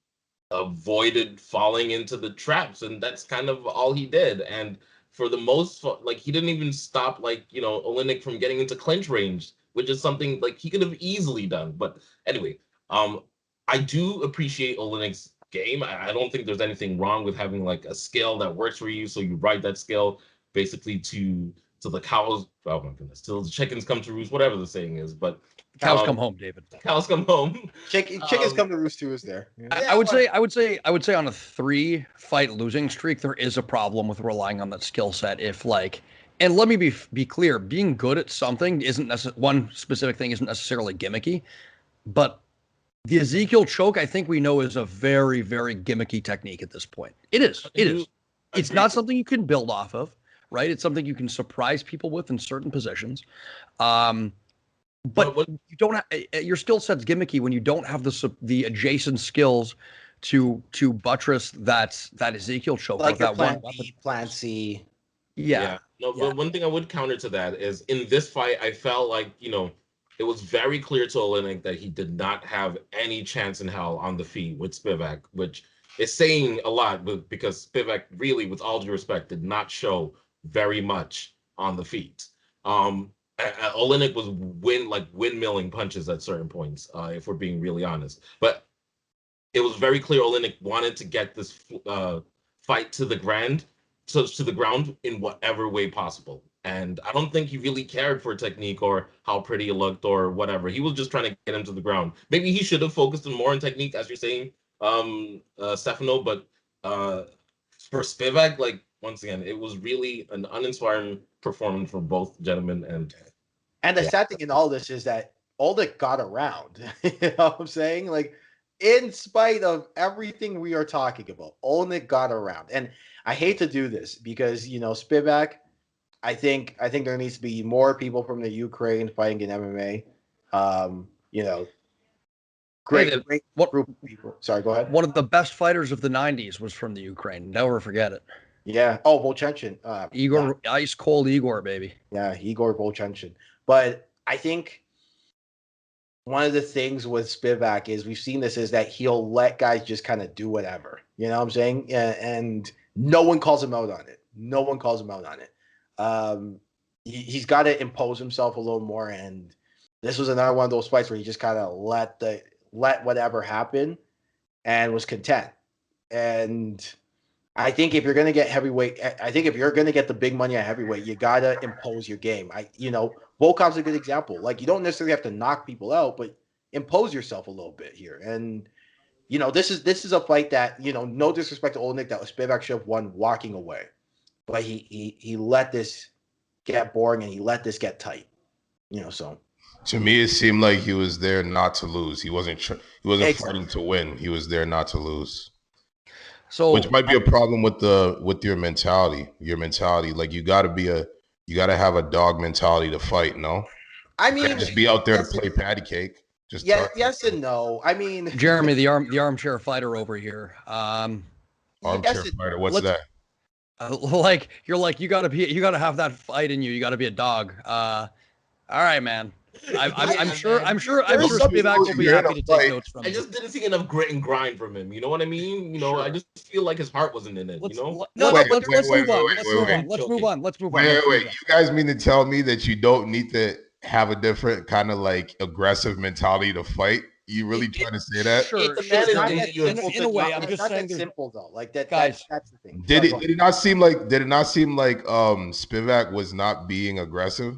avoided falling into the traps, and that's kind of all he did. And for the most, like, he didn't even stop, like, Oleinik from getting into clinch range, which is something like he could have easily done. But anyway, I do appreciate Oleinik's game. I don't think there's anything wrong with having like a skill that works for you, so you ride that skill basically to the cows. Oh my goodness, till the chickens come to roost, whatever the saying is. But cows come home, David. Cows come home. Chickens come to roost too. Is there? Yeah, I would say on a 3-fight losing streak, there is a problem with relying on that skill set. If like, and let me be clear, being good at something one specific thing isn't necessarily gimmicky, but the Ezekiel choke, I think we know, is a very, very gimmicky technique at this point. It is. It's not something you can build off of, right? It's something you can surprise people with in certain positions. But you don't your skill set's gimmicky when you don't have the adjacent skills to buttress that Ezekiel choke. Like your plan B, plan C. Yeah. But one thing I would counter to that is, in this fight, I felt like, it was very clear to Oleinik that he did not have any chance in hell on the feet with Spivak, which is saying a lot, because Spivak really, with all due respect, did not show very much on the feet. Oleinik was windmilling punches at certain points, if we're being really honest. But it was very clear Oleinik wanted to get this fight to the ground in whatever way possible. And I don't think he really cared for technique or how pretty it looked or whatever. He was just trying to get him to the ground. Maybe he should have focused more on technique, as you're saying, Stefano. But for Spivak, like, once again, it was really an uninspiring performance for both gentlemen. And the sad thing in all this is that Oleinik got around. You know what I'm saying? Like, in spite of everything we are talking about, Oleinik got around. And I hate to do this because, Spivak, I think there needs to be more people from the Ukraine fighting in MMA. Great group of people. Sorry, go ahead. One of the best fighters of the 90s was from the Ukraine. Never forget it. Yeah. Oh, Volchenchin. Igor, ice cold Igor, baby. Yeah, Igor Volchenchin. But I think one of the things with Spivak is we've seen this is that he'll let guys just kind of do whatever. You know what I'm saying? And no one calls him out on it. He's got to impose himself a little more, and this was another one of those fights where he just kind of let whatever happen and was content. And I think if you're going to get heavyweight, if you're going to get the big money at heavyweight, you got to impose your game. Volkov's a good example. Like, you don't necessarily have to knock people out, but impose yourself a little bit here. And this is a fight that, no disrespect to Oleinik, that Spivak should have won walking away. But he let this get boring, and he let this get tight. So to me, it seemed like he was there not to lose. He wasn't fighting to win. He was there not to lose. So, which might be a problem with your mentality. Your mentality, like you got to have a dog mentality to fight. No, I you mean, can't just be out there to play patty cake. Just yes and no. I mean, Jeremy, the armchair fighter over here. Armchair fighter. What's that? You gotta have that fight in you. You gotta be a dog. All right, man. I'm sure Spivak will be happy to take notes from you. I just didn't see enough grit and grind from him. You know what I mean? Sure. I just feel like his heart wasn't in it. Let's move on. Let's move on. Wait. You guys mean to tell me that you don't need to have a different kind of like aggressive mentality to fight? You really trying to say that? Sure. In a way, I'm just saying. Simple though, like that. Guys, that's the thing. Did it not seem like Spivak was not being aggressive?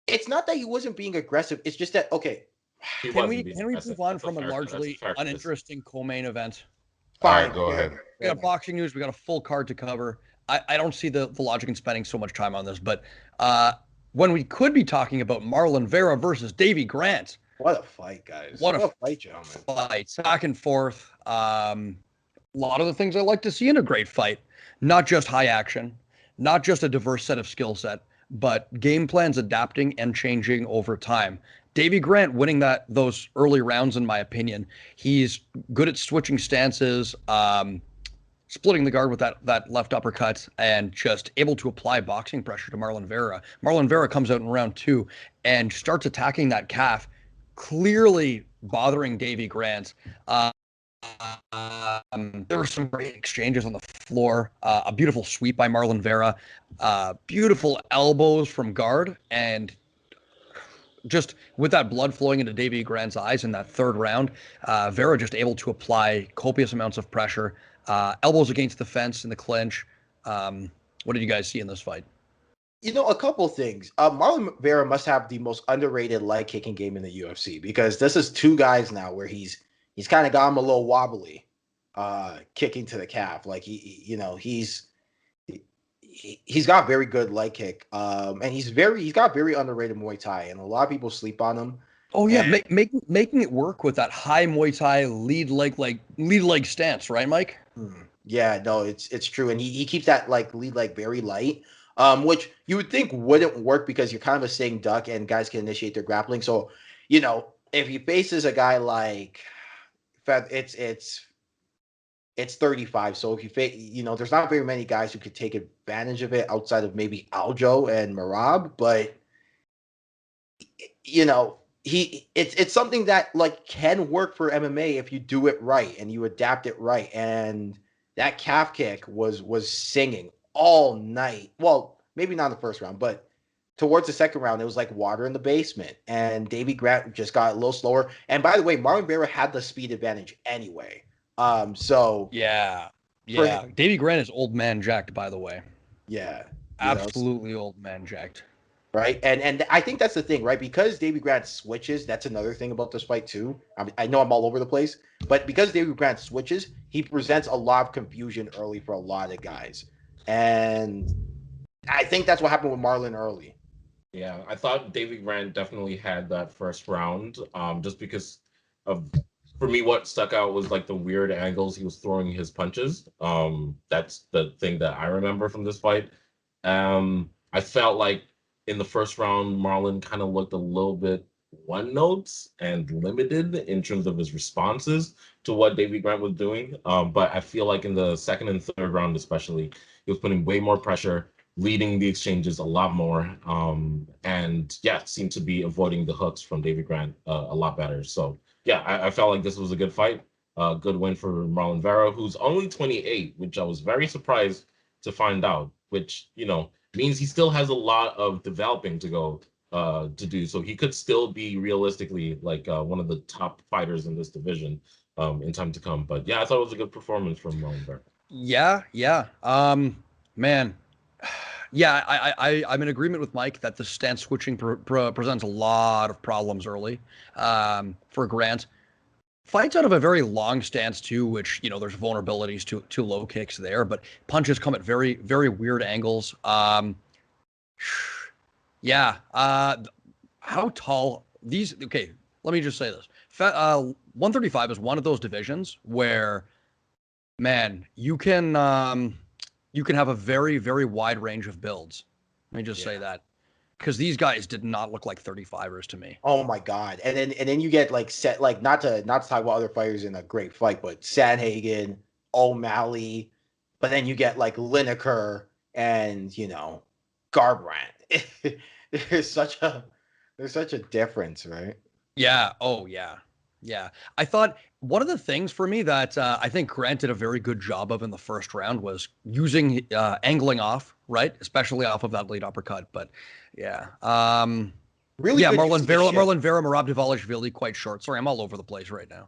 It's not that he wasn't being aggressive. It's just that Can we move on from a largely uninteresting co-main event? Fine. All right, go ahead. We got boxing news. We got a full card to cover. I don't see the logic in spending so much time on this, but when we could be talking about Marlon Vera versus Davey Grant. What a fight, guys. What a fight, gentlemen. Fight. Back and forth. A lot of the things I like to see in a great fight. Not just high action, not just a diverse set of skill set, but game plans adapting and changing over time. Davey Grant winning those early rounds, in my opinion. He's good at switching stances, splitting the guard with that left uppercut, and just able to apply boxing pressure to Marlon Vera. Marlon Vera comes out in round 2 and starts attacking that calf, clearly bothering Davey Grant. There were some great exchanges on the floor. A beautiful sweep by Marlon Vera. Beautiful elbows from guard, and just with that blood flowing into Davey Grant's eyes in that third round, Vera just able to apply copious amounts of pressure. Elbows against the fence in the clinch. What did you guys see in this fight? A couple things. Marlon Vera must have the most underrated leg kicking game in the UFC, because this is 2 guys now where he's kind of got him a little wobbly, kicking to the calf. Like he's got very good leg kick, and he's got very underrated Muay Thai, and a lot of people sleep on him. Oh yeah, making it work with that high Muay Thai lead leg stance, right, Mike? Yeah, no, it's true, and he keeps that like lead leg very light, which you would think wouldn't work because you're kind of a sitting duck and guys can initiate their grappling. So if he faces a guy like it's 35. So if you there's not very many guys who could take advantage of it outside of maybe Aljo and Merab, but it's something that like can work for MMA if you do it right and you adapt it right. And that calf kick was singing all night. Well, maybe not in the first round, but towards the second round, it was like water in the basement, and Davey Grant just got a little slower. And by the way, Marlon Vera had the speed advantage anyway. So yeah. Davey Grant is old man jacked, by the way. Yeah, absolutely old man jacked. Right, and I think that's the thing, right? Because Davey Grant switches, that's another thing about this fight too. I know I'm all over the place, but because Davey Grant switches, he presents a lot of confusion early for a lot of guys, and I think that's what happened with Marlon early. Yeah, I thought Davey Grant definitely had that first round, just because for me, what stuck out was like the weird angles he was throwing his punches. That's the thing that I remember from this fight. I felt like in the first round, Marlon kind of looked a little bit one notes and limited in terms of his responses to what Davey Grant was doing. But I feel like in the second and third round, especially, he was putting way more pressure, leading the exchanges a lot more, and yeah, seemed to be avoiding the hooks from Davey Grant a lot better. So yeah, I felt like this was a good fight, good win for Marlon Vera, who's only 28, which I was very surprised to find out, which means he still has a lot of developing to go to do. So he could still be realistically like one of the top fighters in this division in time to come. But yeah, I thought it was a good performance from Marlon Vera. Yeah. Man. Yeah, I'm in agreement with Mike that the stance switching presents a lot of problems early for Grant. Fights out of a very long stance too, which there's vulnerabilities to low kicks there, but punches come at very, very weird angles. Yeah. How tall these? Okay, let me just say this. 135 is one of those divisions where, man, you can have a very, very wide range of builds. Let me just say that, because these guys did not look like 35ers to me. Oh my god! And then you get like set like not to talk about other fighters in a great fight, but Sandhagen, O'Malley, but then you get like Lineker and Garbrandt. there's such a difference, right? Yeah. Oh yeah. Yeah. I thought one of the things for me that I think Grant did a very good job of in the first round was using angling off, right? Especially off of that lead uppercut. But yeah. Really Yeah, good Marlon use of the Vera, shift. Marlon Vera, Marabdivashvili quite short. Sorry, I'm all over the place right now.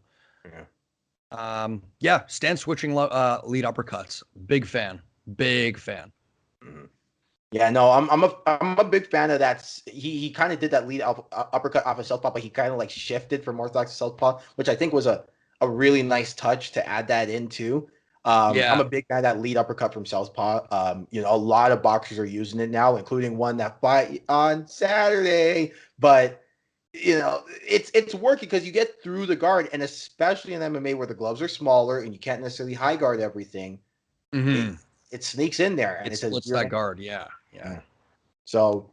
Yeah, stand switching lead uppercuts. Big fan. Big fan. Yeah, no, I'm a big fan of that. He kind of did that lead uppercut off of southpaw, but he kind of like shifted from orthodox to southpaw, which I think was a really nice touch to add that into. Yeah. I'm a big fan of that lead uppercut from southpaw. A lot of boxers are using it now, including one that fight on Saturday. But it's working because you get through the guard, and especially in MMA where the gloves are smaller and you can't necessarily high guard everything. Mm-hmm. It sneaks in there and It it says splits that guard. Yeah. So,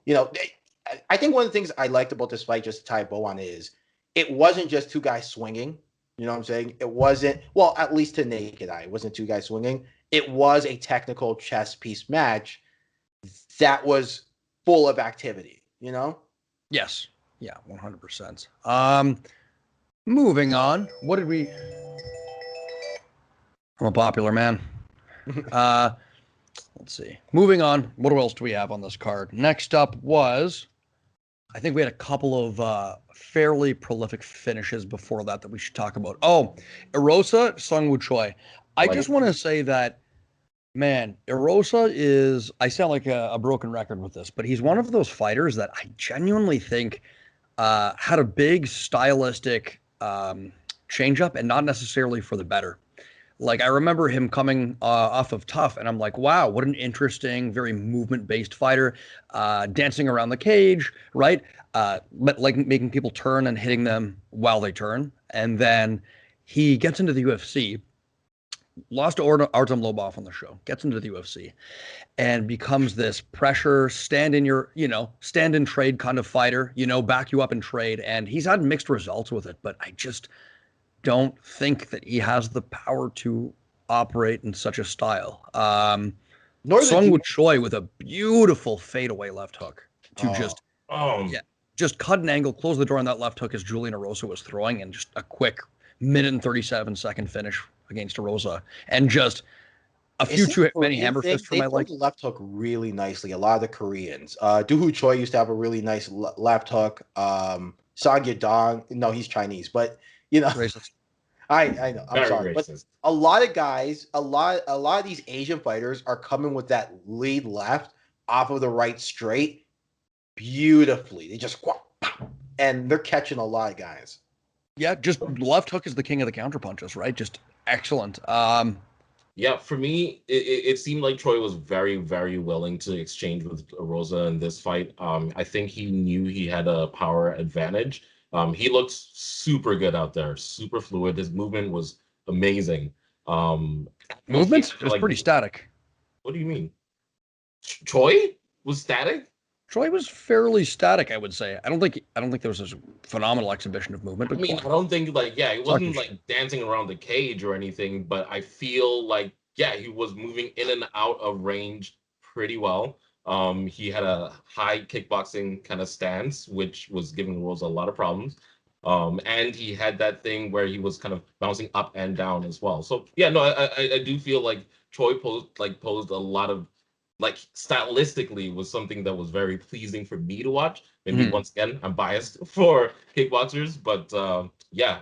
I think one of the things I liked about this fight, just to tie a bow on it, is it wasn't just two guys swinging. You know what I'm saying? It wasn't, well, at least to naked eye, it wasn't two guys swinging. It was a technical chess piece match that was full of activity, Yes. Yeah, 100%. Moving on. What did we... I'm a popular man. Let's see. Moving on. What else do we have on this card? Next up was, I think we had a couple of fairly prolific finishes before that we should talk about. Oh, Erosa, Sungwoo Choi. I just want to say that, man, Erosa is, I sound like a broken record with this, but he's one of those fighters that I genuinely think had a big stylistic change-up, and not necessarily for the better. Like, I remember him coming off of Tough, and I'm like, wow, what an interesting, very movement-based fighter, dancing around the cage, right? But like making people turn and hitting them while they turn. And then he gets into the UFC, lost to Artem Lobov on the show, gets into the UFC, and becomes this pressure, stand in trade kind of fighter, back you up in trade. And he's had mixed results with it, but I just don't think that he has the power to operate in such a style. Sungwoo Choi with a beautiful fadeaway left hook to just cut an angle, close the door on that left hook as Julian Erosa was throwing, and just a quick minute and 37-second finish against Erosa, and just a few too many hammer fists for my liking. They left hook really nicely. A lot of the Koreans. Doohoo Choi used to have a really nice left hook. Song Yadong, no, he's Chinese, but Racist. I know. I'm Very sorry, racist. but a lot of guys, a lot of these Asian fighters are coming with that lead left off of the right straight beautifully. They just and they're catching a lot of guys. Yeah, just left hook is the king of the counter punches, right? Just excellent. Yeah, for me, it seemed like Choi was very, very willing to exchange with Erosa in this fight. I think he knew he had a power advantage. He looked super good out there, super fluid. His movement was amazing. Movement was pretty static. What do you mean? Choi was static? Choi was fairly static, I would say. I don't think there was a phenomenal exhibition of movement. But I mean, I don't think he wasn't like dancing around the cage or anything, but I feel like, he was moving in and out of range pretty well. He had a high kickboxing kind of stance, which was giving Rose a lot of problems. And he had that thing where he was kind of bouncing up and down as well. So I do feel like Choi posed a lot of, like, stylistically was something that was very pleasing for me to watch. Maybe once again, I'm biased for kickboxers, but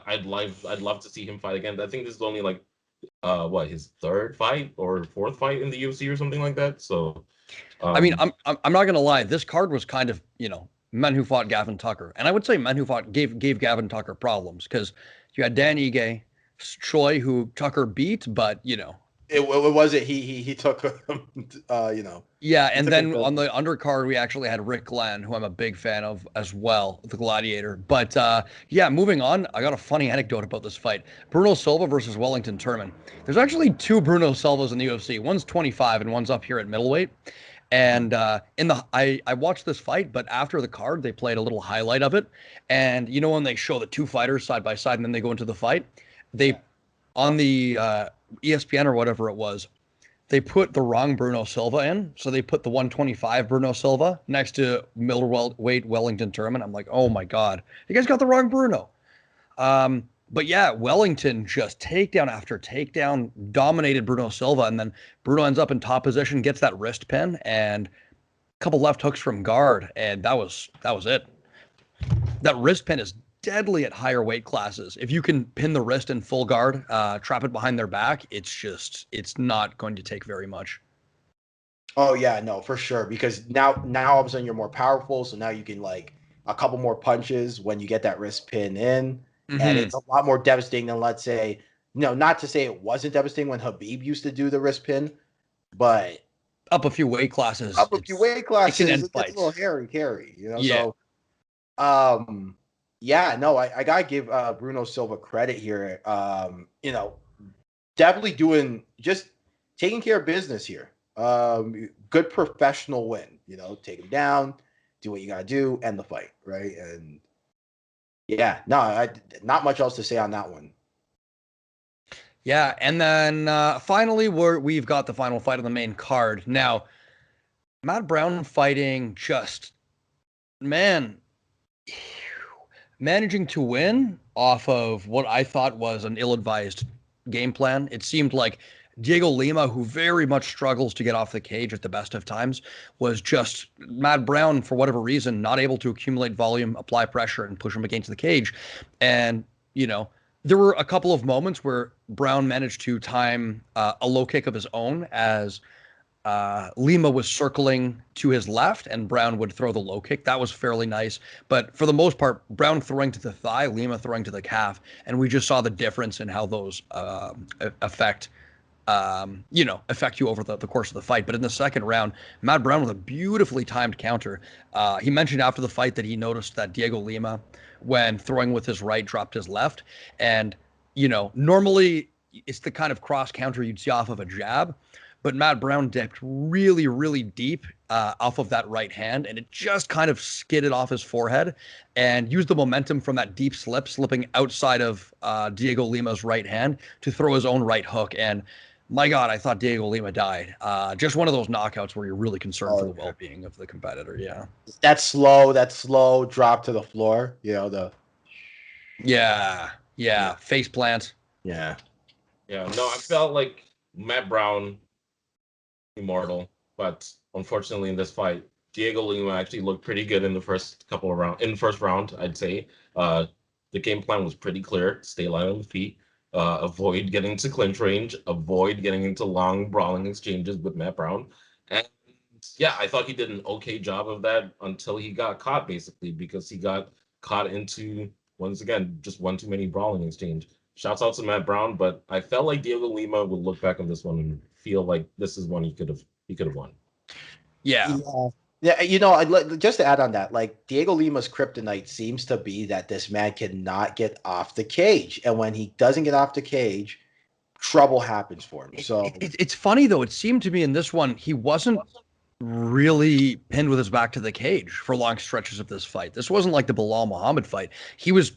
I'd love to see him fight again. I think this is only like his third fight or fourth fight in the UFC or something like that. So I mean, I'm not gonna lie, this card was kind of, men who fought Gavin Tucker, and I would say men who fought gave Gavin Tucker problems, because you had Dan Ige, Choi, who Tucker beat, but It wasn't he took him, Yeah, and then on the undercard, we actually had Rick Glenn, who I'm a big fan of as well, the Gladiator. But yeah, moving on, I got a funny anecdote about this fight. Bruno Silva versus Wellington Turman. There's actually two Bruno Silvas in the UFC. One's 25 and one's up here at middleweight. And I watched this fight, but after the card, they played a little highlight of it. And you know when they show the two fighters side by side and then they go into the fight, they on the ESPN or whatever it was, they put the wrong Bruno Silva in. So they put the 125 Bruno Silva next to middleweight Wellington Turman. I'm like, oh my God, you guys got the wrong Bruno. But yeah, Wellington just takedown after takedown, dominated Bruno Silva. And then Bruno ends up in top position, gets that wrist pin and a couple left hooks from guard. And that was it. That wrist pin is deadly at higher weight classes. If you can pin the wrist in full guard, trap it behind their back, it's not going to take very much. Oh yeah, no, for sure. Because now all of a sudden you're more powerful, so now you can like a couple more punches when you get that wrist pin in, and it's a lot more devastating than, let's say, not to say it wasn't devastating when Khabib used to do the wrist pin, but up a few weight classes, it gets a little hairy, Yeah. So, yeah, no, I gotta give Bruno Silva credit here. Definitely taking care of business here. Good professional win. Take him down, do what you gotta do, end the fight, right? And yeah, no, not much else to say on that one. Yeah, and then finally we've got the final fight on the main card. Now, Matt Brown fighting managing to win off of what I thought was an ill-advised game plan. It seemed like Diego Lima, who very much struggles to get off the cage at the best of times, was just Matt Brown, for whatever reason, not able to accumulate volume, apply pressure, and push him against the cage. And, there were a couple of moments where Brown managed to time a low kick of his own as Lima was circling to his left and Brown would throw the low kick. That was fairly nice. But for the most part, Brown throwing to the thigh, Lima throwing to the calf. And we just saw the difference in how those affect you over the course of the fight. But in the second round, Matt Brown with a beautifully timed counter. He mentioned after the fight that he noticed that Diego Lima, when throwing with his right, dropped his left. And, normally it's the kind of cross counter you'd see off of a jab. But Matt Brown dipped really, really deep off of that right hand, and it just kind of skidded off his forehead and used the momentum from that deep slipping outside of Diego Lima's right hand to throw his own right hook. And my God, I thought Diego Lima died. Just one of those knockouts where you're really concerned for the well-being of the competitor. Yeah. That slow drop to the floor, Yeah. Face plant. Yeah. Yeah. No, I felt like Matt Brown, immortal, but unfortunately in this fight, Diego Lima actually looked pretty good in the first couple of rounds. In the first round, I'd say the game plan was pretty clear: stay light on the feet, avoid getting into clinch range, avoid getting into long brawling exchanges with Matt Brown. And yeah, I thought he did an okay job of that until he got caught, basically, because he got caught into, once again, just one too many brawling exchange. Shouts out to Matt Brown, but I felt like Diego Lima would look back on this one and feel like this is one he could have won. Yeah. Just to add on that, like Diego Lima's kryptonite seems to be that this man cannot get off the cage, and when he doesn't get off the cage, trouble happens for him. So it's funny though. It seemed to me in this one he wasn't really pinned with his back to the cage for long stretches of this fight. This wasn't like the Bilal Muhammad fight. He was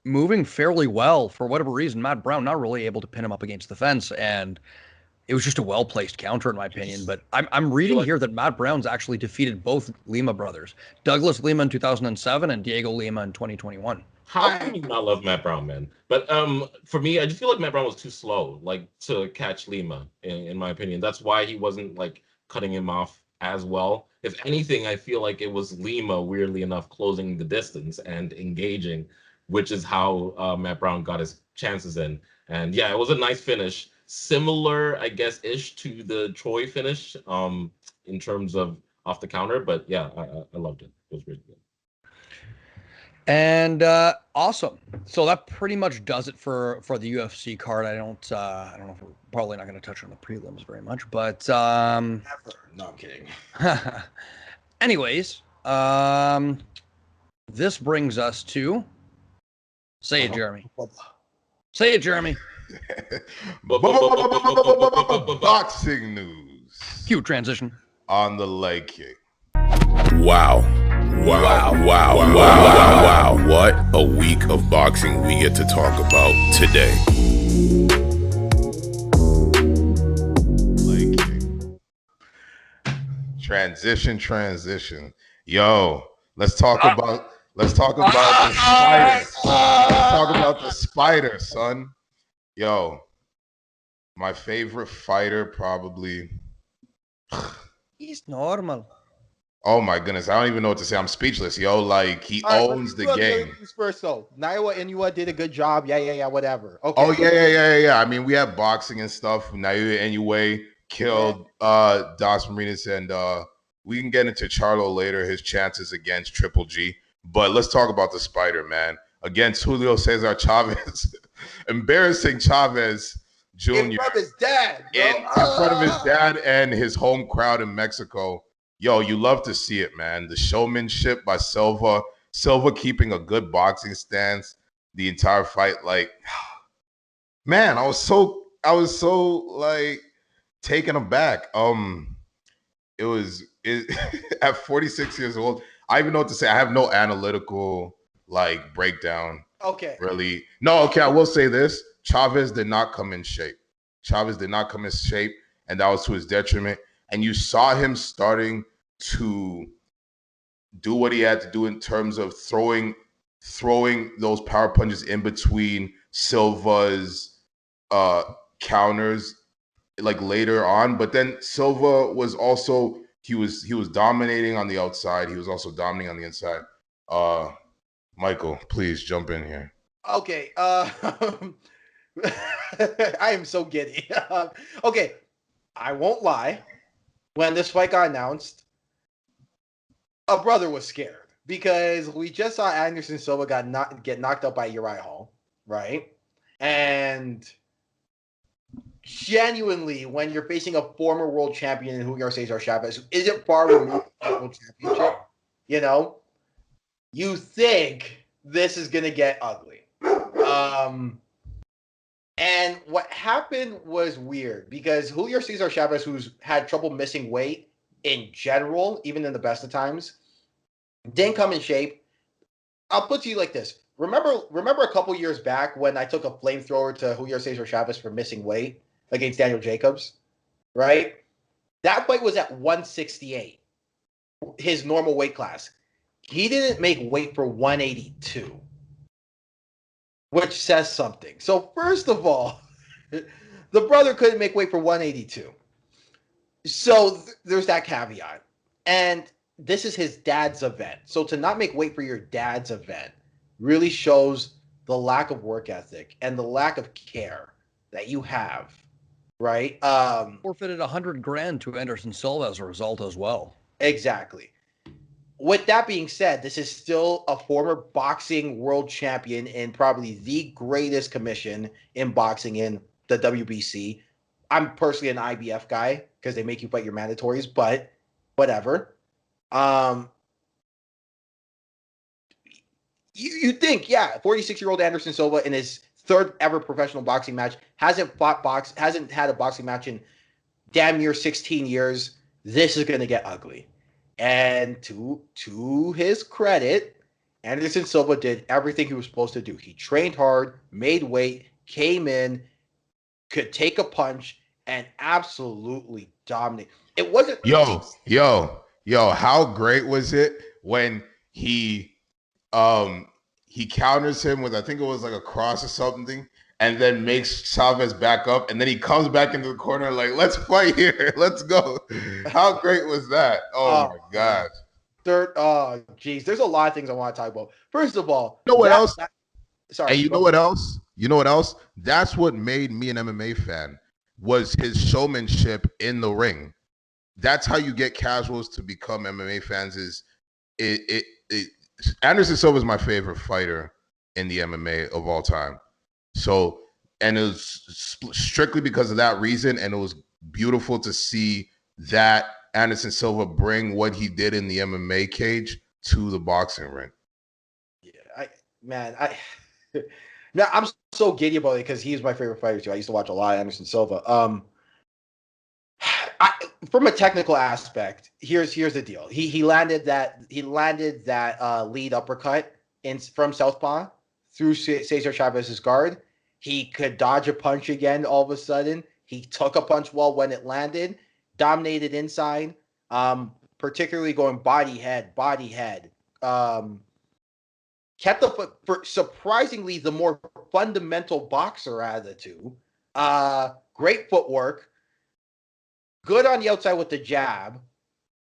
moving fairly well for whatever reason. Matt Brown not really able to pin him up against the fence, and it was just a well-placed counter in my opinion. But I'm reading here that Matt Brown's actually defeated both Lima brothers, Douglas Lima in 2007 and Diego Lima in 2021. How can you not love Matt Brown, man? But for me, I just feel like Matt Brown was too slow, like to catch Lima, in my opinion. That's why he wasn't like cutting him off as well. If anything, I feel like it was Lima, weirdly enough, closing the distance and engaging, which is how Matt Brown got his chances in. And yeah, it was a nice finish. Similar, I guess, ish to the Troy finish in terms of off the counter. But yeah, I loved it. It was really good. And awesome. So that pretty much does it for the UFC card. I don't know if we're probably not going to touch on the prelims very much, but No, I'm kidding. anyways, this brings us to say it, Jeremy. Say it, Jeremy. Boxing news. Cue transition. On the leg kick. Wow. What a week of boxing we get to talk about today. Leg kick. Transition. Yo, let's talk about the spider. Let's talk about the spider, son. Yo, my favorite fighter probably. He's normal. Oh my goodness, I don't even know what to say. I'm speechless, yo. Like he owns the game. First, though, Naiwa Inoue did a good job. Yeah, whatever. Okay. Oh yeah. I mean, we have boxing and stuff. Naiwa Inoue killed Das Marinas, and we can get into Charlo later. His chances against Triple G, but let's talk about the spider, man. Against Julio Caesar Chavez, embarrassing Chavez Jr. In front of his dad, bro. In front of his dad and his home crowd in Mexico. Yo, you love to see it, man. The showmanship by Silva keeping a good boxing stance the entire fight. Like, man, I was so like taken aback. At 46 years old, I even know what to say. I have no analytical like breakdown. Okay. Really? No, okay, I will say this. Chavez did not come in shape. And that was to his detriment. And you saw him starting to do what he had to do in terms of throwing those power punches in between Silva's counters, like later on. But then Silva was also he was dominating on the outside. He was also dominating on the inside. Michael, please jump in here. Okay. I am so giddy. Okay. I won't lie. When this fight got announced, a brother was scared because we just saw Anderson Silva get knocked out by Uriah Hall, right? And genuinely, when you're facing a former world champion in Julio Caesar Chavez, who isn't far removed from the world championship, you think this is going to get ugly. And what happened was weird because Julio Caesar Chavez, who's had trouble missing weight in general, even in the best of times, didn't come in shape. I'll put to you like this. Remember a couple years back when I took a flamethrower to Julio Caesar Chavez for missing weight against Daniel Jacobs, right? That fight was at 168, his normal weight class. He didn't make weight for 182. Which says something. So first of all, the brother couldn't make weight for 182. So there's that caveat. And this is his dad's event. So to not make weight for your dad's event really shows the lack of work ethic and the lack of care that you have, right? Forfeited $100,000 to Anderson Silva as a result as well. Exactly. With that being said, this is still a former boxing world champion in probably the greatest commission in boxing in the WBC. I'm personally an IBF guy because they make you fight your mandatories, but whatever. You think, 46-year-old Anderson Silva in his third ever professional boxing match hasn't had a boxing match in damn near 16 years. This is going to get ugly. And to his credit, Anderson Silva did everything he was supposed to do. He trained hard, made weight, came in, could take a punch, and absolutely dominate. It wasn't... Yo, how great was it when he counters him with, I think it was like a cross or something, and then makes Chavez back up, and then he comes back into the corner like, let's fight here. Let's go. How great was that? Oh my God. There's a lot of things I want to talk about. First of all, you know what else? Sorry. And you know what else? That's what made me an MMA fan, was his showmanship in the ring. That's how you get casuals to become MMA fans, is Anderson Silva is my favorite fighter in the MMA of all time. So, and it was strictly because of that reason, and it was beautiful to see that Anderson Silva bring what he did in the MMA cage to the boxing ring. Yeah, I'm so giddy about it because he's my favorite fighter too. I used to watch a lot of Anderson Silva. From a technical aspect, here's the deal. He landed that lead uppercut from southpaw through Cesar Chavez's guard. He could dodge a punch again. All of a sudden, he took a punch well when it landed. Dominated inside, particularly going body head. Kept the for surprisingly the more fundamental boxer out of the two. Great footwork. Good on the outside with the jab.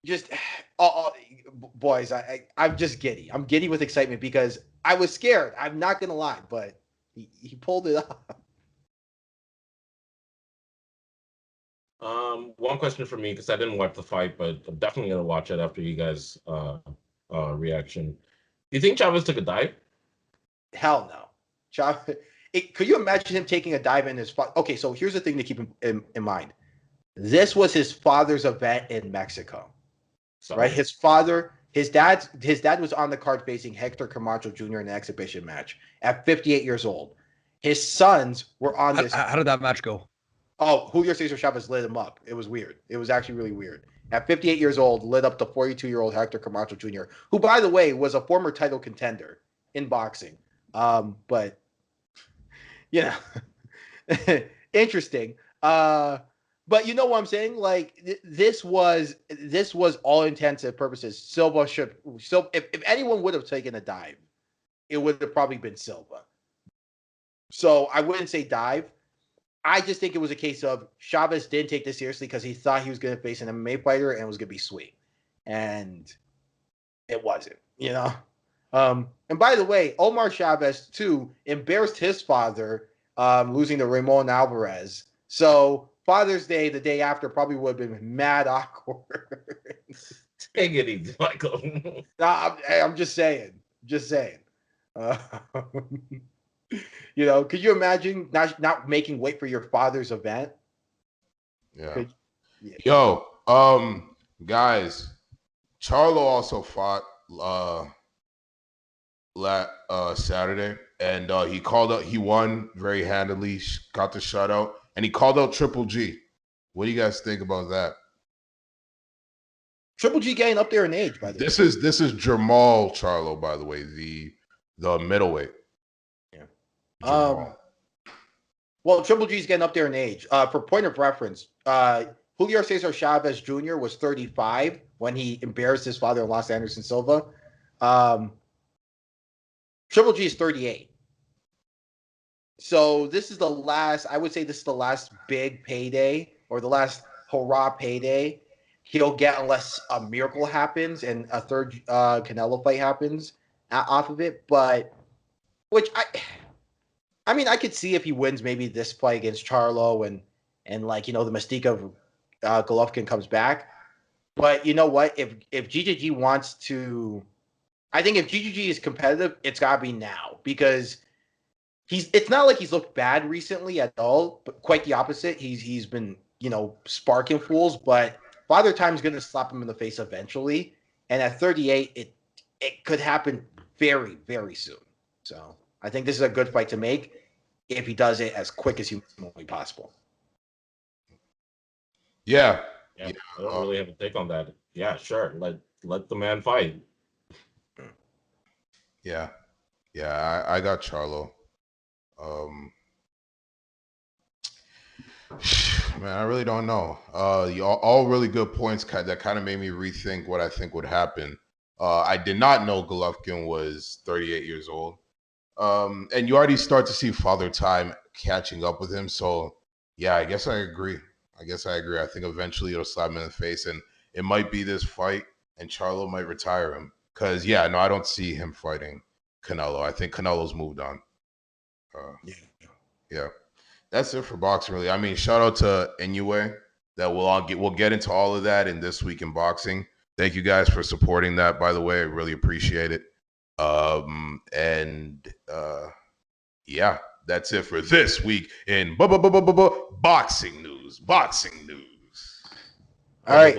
Just, boys, I'm just giddy. I'm giddy with excitement because I was scared. I'm not going to lie, but he pulled it off. One question for me, because I didn't watch the fight, but I'm definitely going to watch it after you guys' reaction. Do you think Chavez took a dive? Hell no. Chavez, could you imagine him taking a dive in his fight? Okay, so here's the thing to keep in mind. This was his father's event in Mexico, right? His dad was on the card facing Hector Camacho Jr. in an exhibition match at 58 years old. His sons were on this. How did that match go? Oh, Julio Caesar Chavez lit him up. It was weird. It was actually really weird. At 58 years old, lit up the 42-year-old Hector Camacho Jr., who, by the way, was a former title contender in boxing. But, you know, interesting. But you know what I'm saying? Like this was all intents and purposes. Silva should. So if anyone would have taken a dive, it would have probably been Silva. So I wouldn't say dive. I just think it was a case of Chavez didn't take this seriously because he thought he was going to face an MMA fighter and it was going to be sweet, and it wasn't. You know. And by the way, Omar Chavez too embarrassed his father, losing to Ramon Alvarez. So Father's Day, the day after, probably would have been mad awkward. Take it easy, Michael. I'm just saying. You know, could you imagine not making weight for your father's event? Yeah. Yo, guys, Charlo also fought Saturday, and he won very handily, got the shutout. And he called out Triple G. What do you guys think about that? Triple G getting up there in age, by the way. This is Jamal Charlo, by the way, the middleweight. Yeah. Well, Triple G's getting up there in age. For point of reference, Julio Caesar Chavez Jr. was 35 when he embarrassed his father and lost Anderson Silva. Triple G is 38. So this is the last big payday or the last hurrah payday he'll get unless a miracle happens and a third Canelo fight happens off of it. But which I mean, I could see if he wins maybe this fight against Charlo and like, you know, the mystique of Golovkin comes back. But you know what? If GGG wants to, I think if GGG is competitive, it's gotta be now because it's not like he's looked bad recently at all, but quite the opposite. He's been, you know, sparking fools, but Father Time's going to slap him in the face eventually. And at 38, it could happen very, very soon. So I think this is a good fight to make if he does it as quick as humanly possible. Yeah. I don't really have a take on that. Yeah, sure. Let the man fight. Yeah. I got Charlo. Man, I really don't know. All really good points that kind of made me rethink what I think would happen. I did not know Golovkin was 38 years old. And you already start to see Father Time catching up with him. So, yeah, I guess I agree. I think eventually it'll slap him in the face, and it might be this fight, and Charlo might retire him. Because, I don't see him fighting Canelo. I think Canelo's moved on. Yeah. That's it for boxing, really. I mean, shout out to Inoue. That we'll get into all of that in This Week in Boxing. Thank you guys for supporting that, by the way. I really appreciate it. Yeah, that's it for this week in boxing news. Boxing news. All right.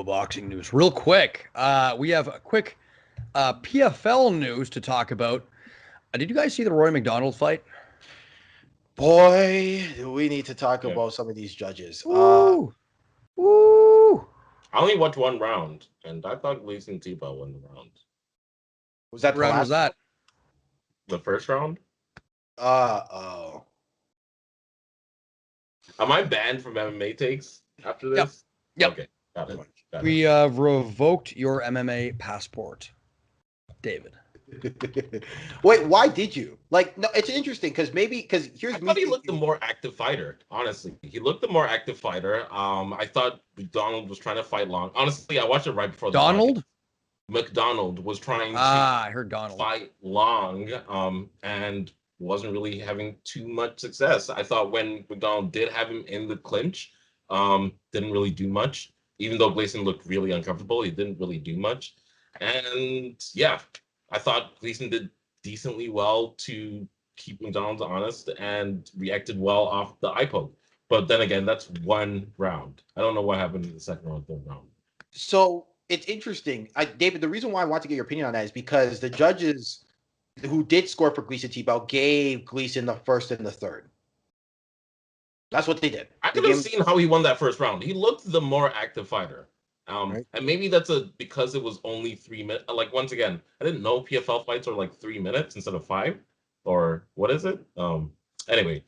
Boxing news. Real quick. We have a quick PFL news to talk about. Did you guys see the Rory MacDonald fight? Boy, do we need to talk about some of these judges. Ooh. I only watched one round, and I thought Gleison Tibau won the round. Was that What round was that? The first round? Oh. Am I banned from MMA takes after this? Yep. Okay. Got it. We revoked your MMA passport, David. Wait, why did you? Like, no, it's interesting because here's I thought he looked the more active fighter. Honestly, he looked the more active fighter. I thought MacDonald was trying to fight long. Honestly, I watched it right before the MacDonald was trying to I heard Donald fight long, and wasn't really having too much success. I thought when MacDonald did have him in the clinch, didn't really do much. Even though Gleison looked really uncomfortable, he didn't really do much. And yeah, I thought Gleison did decently well to keep MacDonald honest and reacted well off the eye poke. But then again, that's one round. I don't know what happened in the second or third round. So it's interesting. David, the reason why I want to get your opinion on that is because the judges who did score for Gleison Tibau gave Gleison the first and the third. That's what they did. I could have seen how he won that first round. He looked the more active fighter. Right. And maybe that's because it was only 3 minutes. Like, once again, I didn't know PFL fights are like 3 minutes instead of 5, or what is it? Anyway,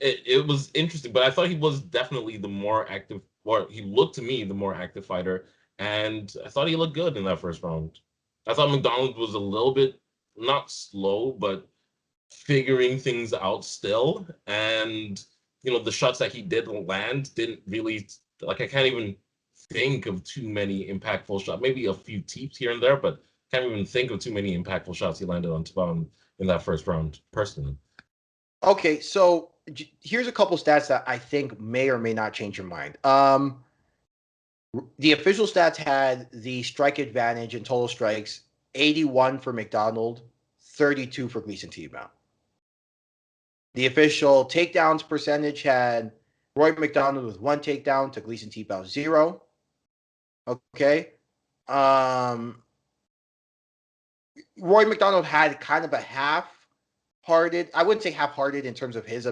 it was interesting. But I thought he was definitely the more active, or he looked to me the more active fighter, and I thought he looked good in that first round. I thought MacDonald was a little bit not slow, but figuring things out still, and the shots that he did land didn't really. Like, I can't even think of too many impactful shots. Maybe a few teeps here and there, but can't even think of too many impactful shots he landed on Tibau in that first round, personally. Okay, so here's a couple stats that I think may or may not change your mind. The official stats had the strike advantage in total strikes, 81 for MacDonald, 32 for Gleison Tibau. The official takedowns percentage had Rory MacDonald with 1 takedown to Gleison Tibau 0. Okay. Rory MacDonald had kind of a half-hearted, I wouldn't say half-hearted in terms of his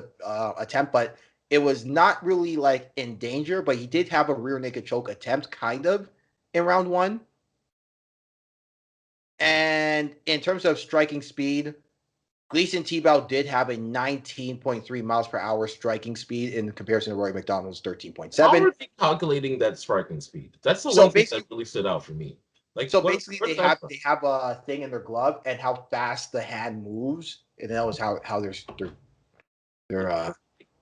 attempt, but it was not really like in danger, but he did have a rear naked choke attempt kind of in round 1. And in terms of striking speed, Gleison Tibau did have a 19.3 miles per hour striking speed in comparison to Rory MacDonald's 13.7. How are they calculating that striking speed? That's the one thing that really stood out for me. Like, so basically, they have a thing in their glove and how fast the hand moves, and that was how they're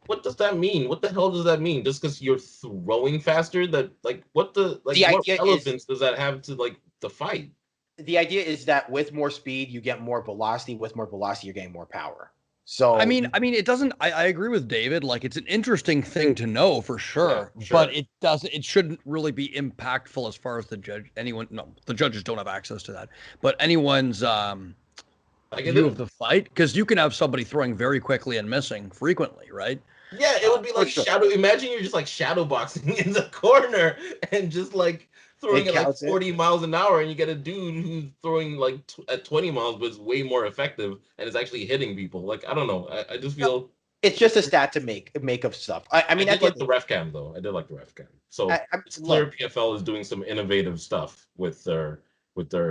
What does that mean? What the hell does that mean? Just because you're throwing faster? That, like, what relevance does that have to, like, the fight? The idea is that with more speed, you get more velocity. With more velocity, you're getting more power. So I mean, it doesn't. I agree with David. Like, it's an interesting thing to know for sure, but it doesn't. It shouldn't really be impactful as far as the judges don't have access to that. But anyone's view of the fight, because you can have somebody throwing very quickly and missing frequently, right? Yeah, it would be like shadow. Imagine you're just like shadow boxing in the corner and just like throwing at like 40 miles an hour, and you get a dude who's throwing like at 20 miles, but is way more effective and is actually hitting people. Like, I don't know. I just feel it's just a stat to make of stuff. I mean, I did like the ref cam though. I did like the ref cam. So it's clear PFL is doing some innovative stuff with their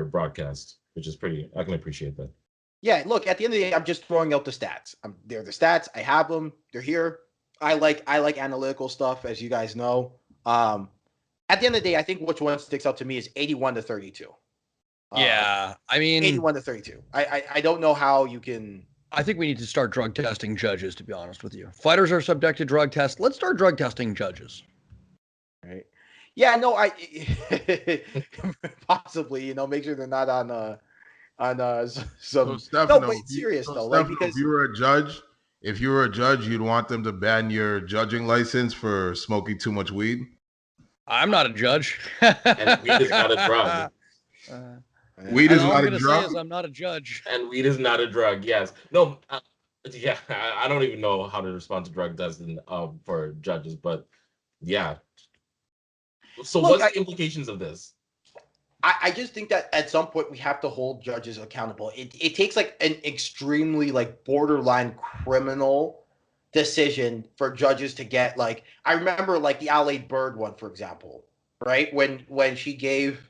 broadcast, which is pretty. I can appreciate that. Yeah, look, at the end of the day, I'm just throwing out the stats. They're the stats. I have them. They're here. I like analytical stuff, as you guys know. At the end of the day, I think which one sticks out to me is 81 to 32. Yeah, I mean 81 to 32. I don't know how you can. I think we need to start drug testing judges, to be honest with you. Fighters are subject to drug tests. Let's start drug testing judges. Right. Yeah, no, possibly, make sure they're not on some. So, Stefano, no, but it's serious though. Stefano, like, because if you were a judge, you'd want them to ban your judging license for smoking too much weed. I'm not a judge. And weed is not a drug. Weed And is all not I'm a gonna say drug. is I'm not a judge. And weed is not a drug. Yes. No. Yeah. I don't even know how to respond to drug testing for judges, but yeah. So Look, what's the implications of this? I just think that at some point we have to hold judges accountable. It takes like an extremely like borderline criminal decision for judges to get like, I remember like the LA Bird one, for example, right? When she gave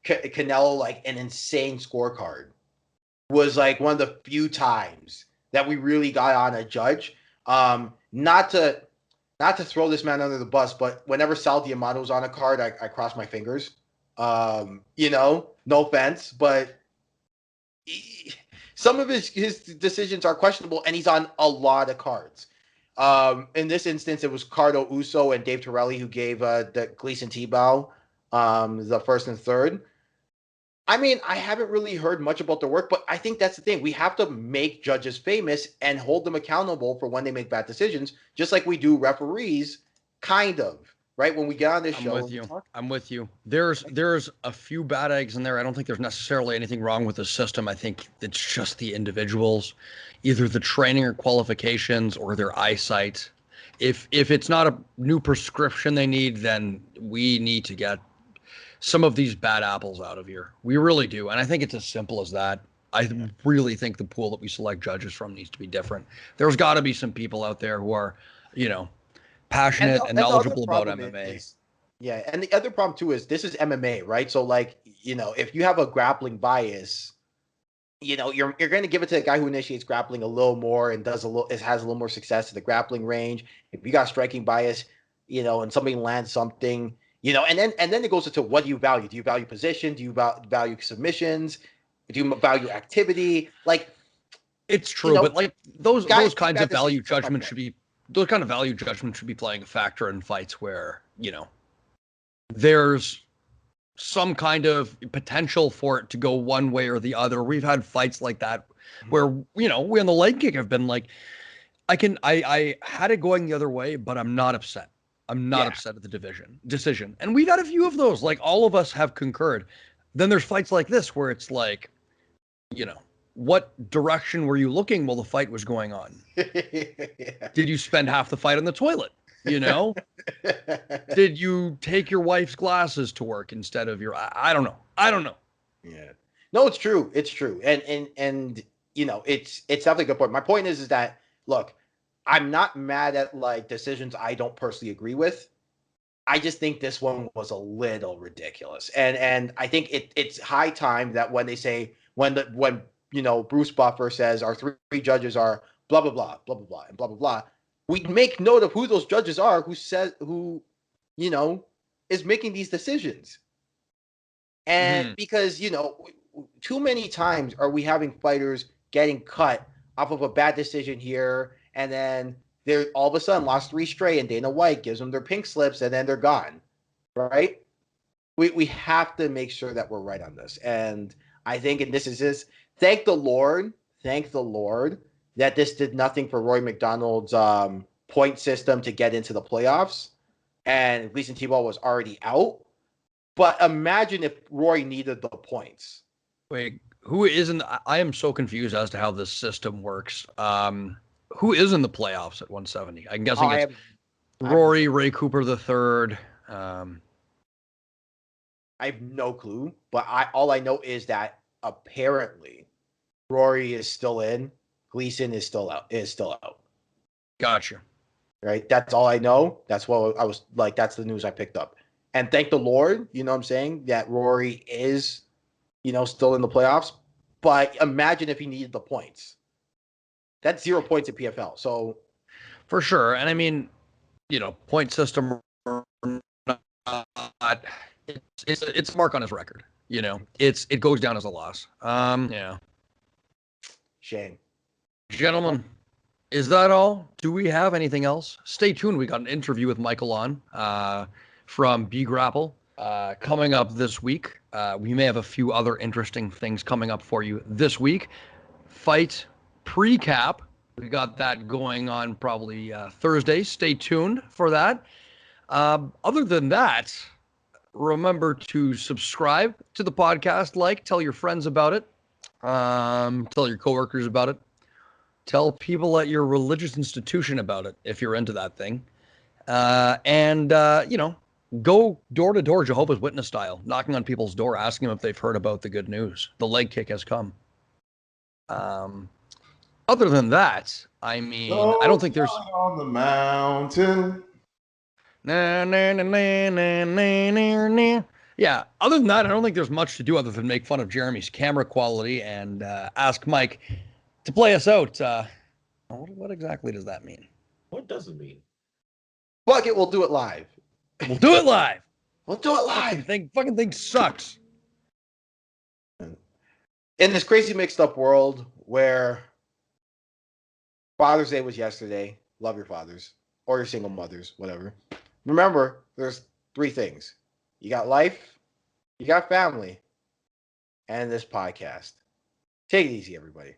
Canelo like an insane scorecard, was like one of the few times that we really got on a judge. Not to throw this man under the bus, but whenever Sal Diamato was on a card, I cross my fingers. No offense, but some of his decisions are questionable, and he's on a lot of cards. In this instance, it was Cardo Uso and Dave Torelli who gave the Gleison Tibau the first and third. I mean, I haven't really heard much about their work, but I think that's the thing. We have to make judges famous and hold them accountable for when they make bad decisions, just like we do referees, kind of, right? When we get on this show. I'm with you. There's a few bad eggs in there. I don't think there's necessarily anything wrong with the system. I think it's just the individuals, either the training or qualifications or their eyesight. If it's not a new prescription they need, then we need to get some of these bad apples out of here. We really do. And I think it's as simple as that. I really think the pool that we select judges from needs to be different. There's got to be some people out there who are, passionate and knowledgeable about MMA. And the other problem too is this is MMA, right? So like, if you have a grappling bias, you're going to give it to the guy who initiates grappling a little more and has a little more success at the grappling range. If you got striking bias, and somebody lands something, and then it goes into what do you value? Do you value position? Do you value submissions? Do you value activity? Like, it's true, but like those kinds of value judgments should be playing a factor in fights where there's some kind of potential for it to go one way or the other. We've had fights like that where we on the leg kick have been like, I had it going the other way, but I'm not upset. I'm not upset at the decision. And we've had a few of those, like all of us have concurred. Then there's fights like this where it's like, what direction were you looking while the fight was going on? Did you spend half the fight on the toilet? Did you take your wife's glasses to work instead of your, I don't know. Yeah. No, it's true. It's true. And it's definitely a good point. My point is that, look, I'm not mad at like decisions I don't personally agree with. I just think this one was a little ridiculous. And I think it's high time that when they say, when Bruce Buffer says our three judges are blah, blah, blah, blah, blah, blah, and blah, blah, blah, we make note of who those judges are, who is making these decisions. And because, too many times are we having fighters getting cut off of a bad decision here, and then they're all of a sudden lost 3 straight, and Dana White gives them their pink slips, and then they're gone, right? We have to make sure that we're right on this. And I think, and this is this, thank the Lord that this did nothing for Rory MacDonald's point system to get into the playoffs, and Gleison Tibau was already out. But imagine if Rory needed the points. Wait, who isn't? I am so confused as to how this system works. Who is in the playoffs at 170? I'm guessing it's Rory, Ray Cooper III. I have no clue, but all I know is that apparently Rory is still in, Gleison is still out. Gotcha. Right? That's all I know. That's what I was like, that's the news I picked up. And thank the Lord, you know what I'm saying, that Rory is, still in the playoffs. But imagine if he needed the points. That's 0 points at PFL. So for sure. And I mean, point system, it's a mark on his record. It goes down as a loss. Yeah. Shame. Gentlemen, is that all? Do we have anything else? Stay tuned. We got an interview with Michael on from B Grapple coming up this week. We may have a few other interesting things coming up for you this week. Fight pre-cap. We got that going on probably Thursday. Stay tuned for that. Other than that, remember to subscribe to the podcast, tell your friends about it, tell your coworkers about it, tell people at your religious institution about it if you're into that thing, and go door to door, Jehovah's Witness style, knocking on people's door, asking them if they've heard about the good news. The leg kick has come. Other than that, I mean, I don't think there's on the mountain. Yeah, other than that, I don't think there's much to do other than make fun of Jeremy's camera quality and ask Mike to play us out. What exactly does that mean? What does it mean? Fuck it, we'll do it live. We'll do it live. We'll do it live. Fucking thing sucks. In this crazy mixed up world where Father's Day was yesterday, love your fathers or your single mothers, whatever. Remember, there's 3 things. You got life, you got family, and this podcast. Take it easy, everybody.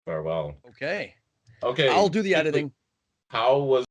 Farewell. Okay. Okay. I'll do the editing. How was